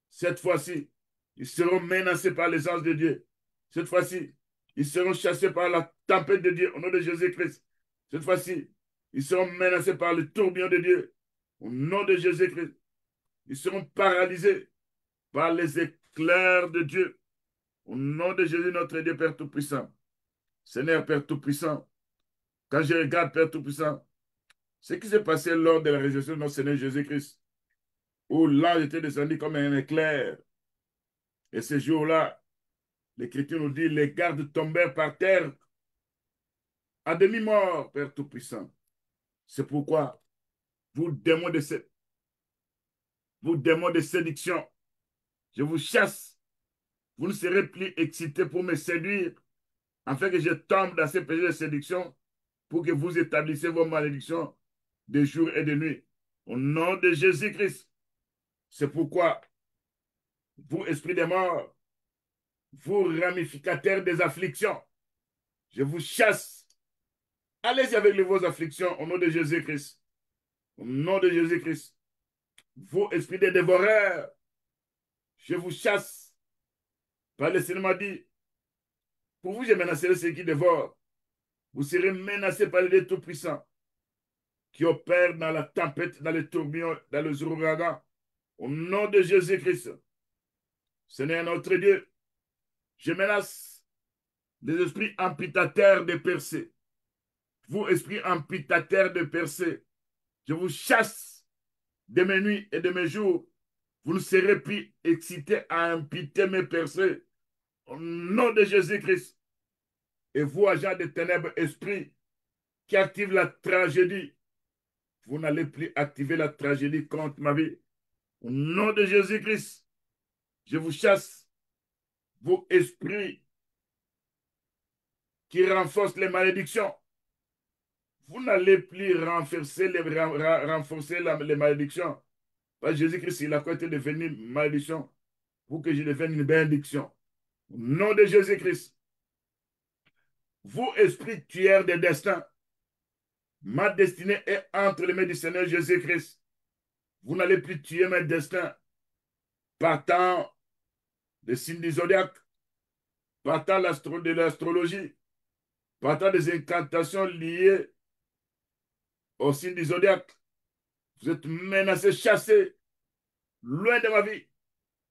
Cette fois-ci, ils seront menacés par les anges de Dieu. Cette fois-ci, ils seront chassés par la tempête de Dieu au nom de Jésus-Christ. Cette fois-ci, ils seront menacés par le tourbillon de Dieu au nom de Jésus-Christ. Ils seront paralysés par les éclairs de Dieu au nom de Jésus, notre Dieu, Père Tout-Puissant. Seigneur, Père Tout-Puissant, quand je regarde, Père Tout-Puissant, ce qui s'est passé lors de la résurrection de notre Seigneur Jésus-Christ, où l'ange était descendu comme un éclair. Et ce jour-là, l'Écriture nous dit, les gardes tombèrent par terre à demi-mort, Père Tout-Puissant. C'est pourquoi vous vous démons de séduction, je vous chasse. Vous ne serez plus excités pour me séduire, afin que je tombe dans ces péchés de séduction, pour que vous établissiez vos malédictions de jour et de nuit. Au nom de Jésus-Christ. C'est pourquoi, vous, esprits des morts, vous ramificateurs des afflictions, je vous chasse. Allez-y avec vos afflictions au nom de Jésus-Christ. Au nom de Jésus-Christ. Vous, esprits des dévoreurs, je vous chasse. Par le Seigneur m'a dit, pour vous, je menacerai ceux qui dévorent. Vous serez menacés par les Tout-Puissants qui opèrent dans la tempête, dans les tourbillons, dans les ouragans. Au nom de Jésus-Christ. Seigneur notre Dieu, je menace les esprits amputateurs de percées. Vous, esprits amputateurs de percées, je vous chasse de mes nuits et de mes jours. Vous ne serez plus excités à amputer mes percées. Au nom de Jésus-Christ. Et vous, agents de ténèbres, esprits qui activent la tragédie, vous n'allez plus activer la tragédie contre ma vie. Au nom de Jésus-Christ, je vous chasse, vos esprits qui renforcent les malédictions. Vous n'allez plus renforcer les malédictions. Parce que Jésus-Christ, il a quoi été devenu une malédiction pour que je devienne une bénédiction. Au nom de Jésus-Christ, vous, esprits tueurs des destins, ma destinée est entre les mains du Seigneur Jésus-Christ. Vous n'allez plus tuer mes destins partant des signes du zodiaque, partant de l'astrologie, partant des incantations liées au signe du zodiaque. Vous êtes menacés, chassés, loin de ma vie.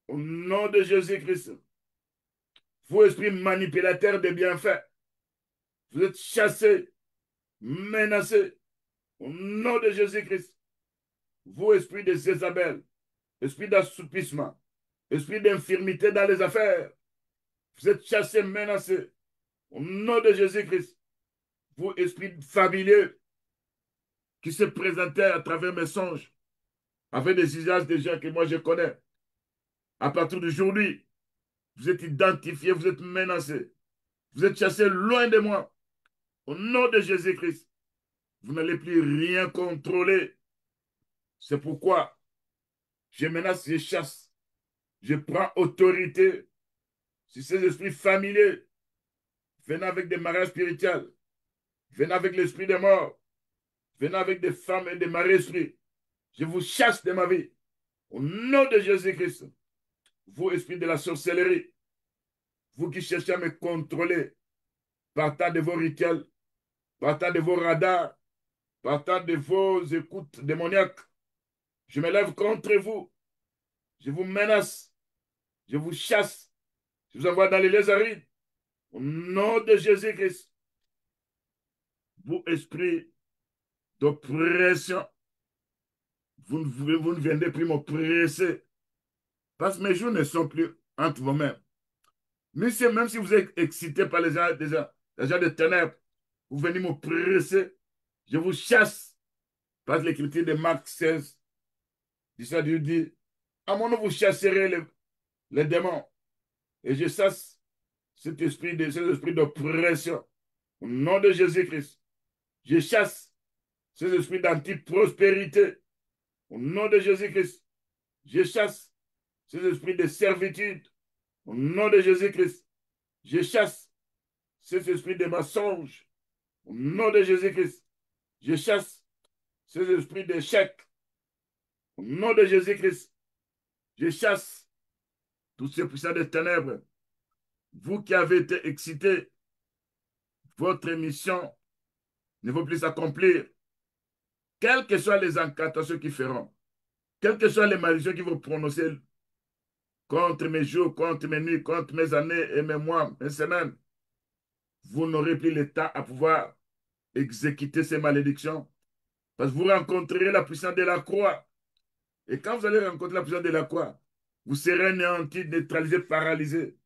Au nom de Jésus-Christ. Vous, esprits manipulateurs des bienfaits, vous êtes chassés, menacés. Au nom de Jésus-Christ. Vous, esprits de Jézabel, esprit d'assoupissement, esprit d'infirmité dans les affaires, vous êtes chassés, menacés. Au nom de Jésus-Christ. Vous, esprits fabuleux, qui se présentaient à travers mes songes, avec des usages de gens que moi je connais. À partir d'aujourd'hui, vous êtes identifiés, vous êtes menacés. Vous êtes chassés loin de moi. Au nom de Jésus-Christ, vous n'allez plus rien contrôler. C'est pourquoi je menace, je chasse. Je prends autorité sur ces esprits familiers venant avec des mariages spirituels, venant avec l'esprit des morts, venant avec des femmes et des maris-esprits. Je vous chasse de ma vie. Au nom de Jésus-Christ, vous, esprits de la sorcellerie, vous qui cherchez à me contrôler, partant de vos rituels, partant de vos radars, partant de vos écoutes démoniaques, je me lève contre vous. Je vous menace. Je vous chasse. Je vous envoie dans les lézarines. Au nom de Jésus-Christ, vous, esprits d'oppression, vous ne viendrez plus m'oppresser. Parce que mes jours ne sont plus entre vos mains. Mais même si vous êtes excité par les gens de ténèbres, vous venez m'oppresser, je vous chasse. Parce que l'écriture de Marc 16, Dieu dit, à mon nom vous chasserez les démons. Et je chasse cet esprit d'oppression. Au nom de Jésus-Christ, je chasse ces esprits d'anti-prospérité. Au nom de Jésus-Christ, je chasse ces esprits de servitude. Au nom de Jésus-Christ, je chasse ces esprits de mensonge. Au nom de Jésus-Christ, je chasse ces esprits d'échec. Au nom de Jésus-Christ, je chasse tous ces puissants des ténèbres. Vous qui avez été excités, votre mission ne va plus s'accomplir. Quelles que soient les incantations qu'ils feront, quelles que soient les malédictions qu'ils vont prononcer contre mes jours, contre mes nuits, contre mes années et mes mois, mes semaines, vous n'aurez plus le temps à pouvoir exécuter ces malédictions parce que vous rencontrerez la puissance de la croix Et quand vous allez rencontrer la puissance de la croix, vous serez anéantis, neutralisés, paralysés.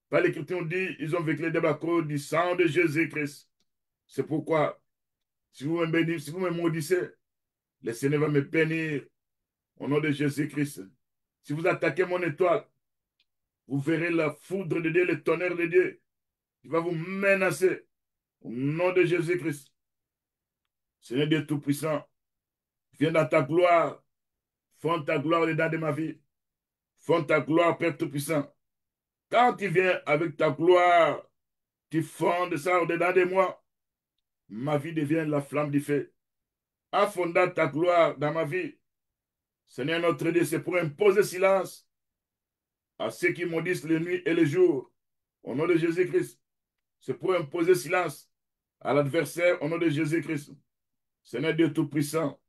Par l'Écriture, on dit, ils ont vécu les débats du sang de Jésus-Christ. C'est pourquoi, si vous me bénissez, si vous me maudissez, le Seigneur va me bénir au nom de Jésus-Christ. Si vous attaquez mon étoile, vous verrez la foudre de Dieu, le tonnerre de Dieu qui va vous menacer au nom de Jésus-Christ. Seigneur Dieu Tout-Puissant, viens dans ta gloire, fonde ta gloire dedans de ma vie. Fonde ta gloire, Père Tout-Puissant. Quand tu viens avec ta gloire, tu fondes ça au-dedans de moi. Ma vie devient la flamme du feu. En fondant ta gloire dans ma vie, Seigneur notre Dieu, c'est pour imposer silence à ceux qui maudissent les nuits et les jours. Au nom de Jésus-Christ, c'est pour imposer silence à l'adversaire au nom de Jésus-Christ. Seigneur Dieu Tout-Puissant,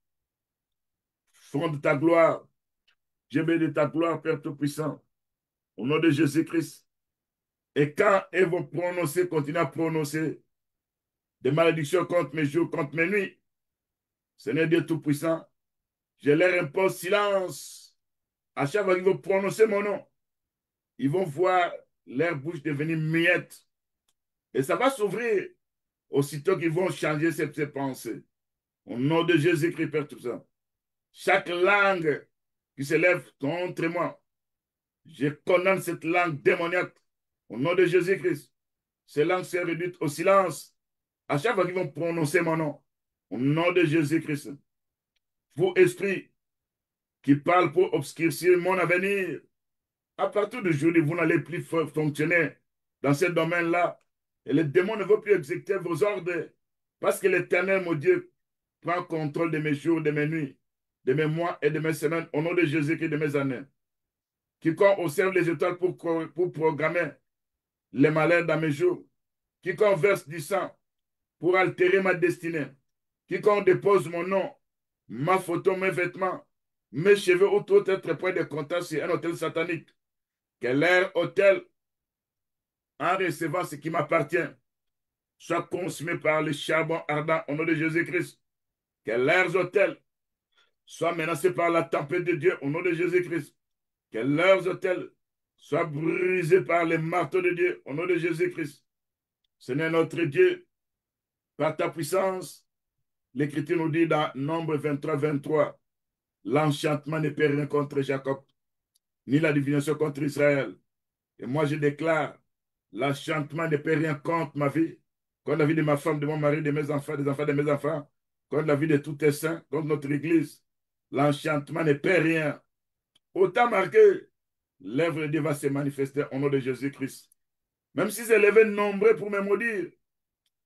fonde ta gloire. Je bénis ta gloire, Père Tout-Puissant, au nom de Jésus-Christ. Et quand ils vont prononcer, continuer à prononcer des malédictions contre mes jours, contre mes nuits, Seigneur Dieu Tout-Puissant, je leur impose silence. À chaque fois qu'ils vont prononcer mon nom, ils vont voir leur bouche devenir muette. Et ça va s'ouvrir aussitôt qu'ils vont changer ces pensées. Au nom de Jésus-Christ, Père Tout-Puissant. Chaque langue qui se lève contre moi, je condamne cette langue démoniaque. Au nom de Jésus-Christ, ces langues sont réduites au silence. À chaque fois qu'ils vont prononcer mon nom, au nom de Jésus-Christ, vous, esprit, qui parle pour obscurcir mon avenir, à partir d'aujourd'hui, vous n'allez plus fonctionner dans ce domaine-là. Et les démons ne vont plus exécuter vos ordres. Parce que l'Éternel, mon Dieu, prend contrôle de mes jours, de mes nuits, de mes mois et de mes semaines, au nom de Jésus et de mes années. Quiconque observe les étoiles pour programmer les malheurs dans mes jours. Quiconque verse du sang pour altérer ma destinée. Quiconque dépose mon nom, ma photo, mes vêtements, mes cheveux ou tout autre point de contact sur un hôtel satanique. Que leur hôtel, en recevant ce qui m'appartient, soit consumé par le charbon ardent au nom de Jésus-Christ. Que leurs hôtels soient menacés par la tempête de Dieu au nom de Jésus-Christ. Que leurs hôtels soient brisés par les marteaux de Dieu au nom de Jésus-Christ. Seigneur notre Dieu, par ta puissance, l'Écriture nous dit dans Nombre 23, 23, l'enchantement ne peut rien contre Jacob, ni la divination contre Israël. Et moi je déclare, l'enchantement ne peut rien contre ma vie, contre la vie de ma femme, de mon mari, de mes enfants, des enfants de mes enfants, contre la vie de tous tes saints, contre notre Église. L'enchantement ne peut rien. Autant marqué, l'œuvre de Dieu va se manifester au nom de Jésus-Christ. Même si c'est levé nombreux pour me maudire,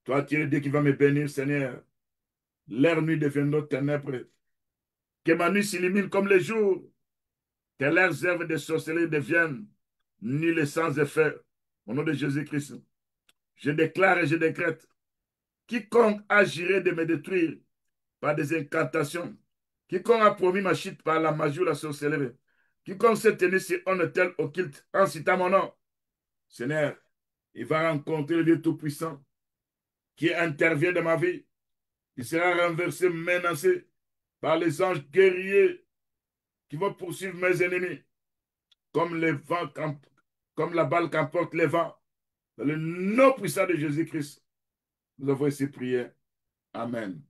toi tu es le Dieu qui va me bénir, Seigneur. Leur nuit deviendront ténèbres. Que ma nuit s'illumine comme les jours. Que leurs œuvres de sorcellerie deviennent nulles et sans effet. Au nom de Jésus-Christ. Je déclare et je décrète. Quiconque agirait de me détruire par des incantations, quiconque a promis ma chute par la magie ou la sorcellerie, quiconque s'est tenu sur un hôtel occulte en citant mon nom, Seigneur, il va rencontrer le Dieu Tout-Puissant qui intervient dans ma vie. Il sera renversé, menacé par les anges guerriers qui vont poursuivre mes ennemis, comme les vents, comme la balle qu'emporte les vents. Dans le nom puissant de Jésus-Christ, nous avons ici prié. Amen.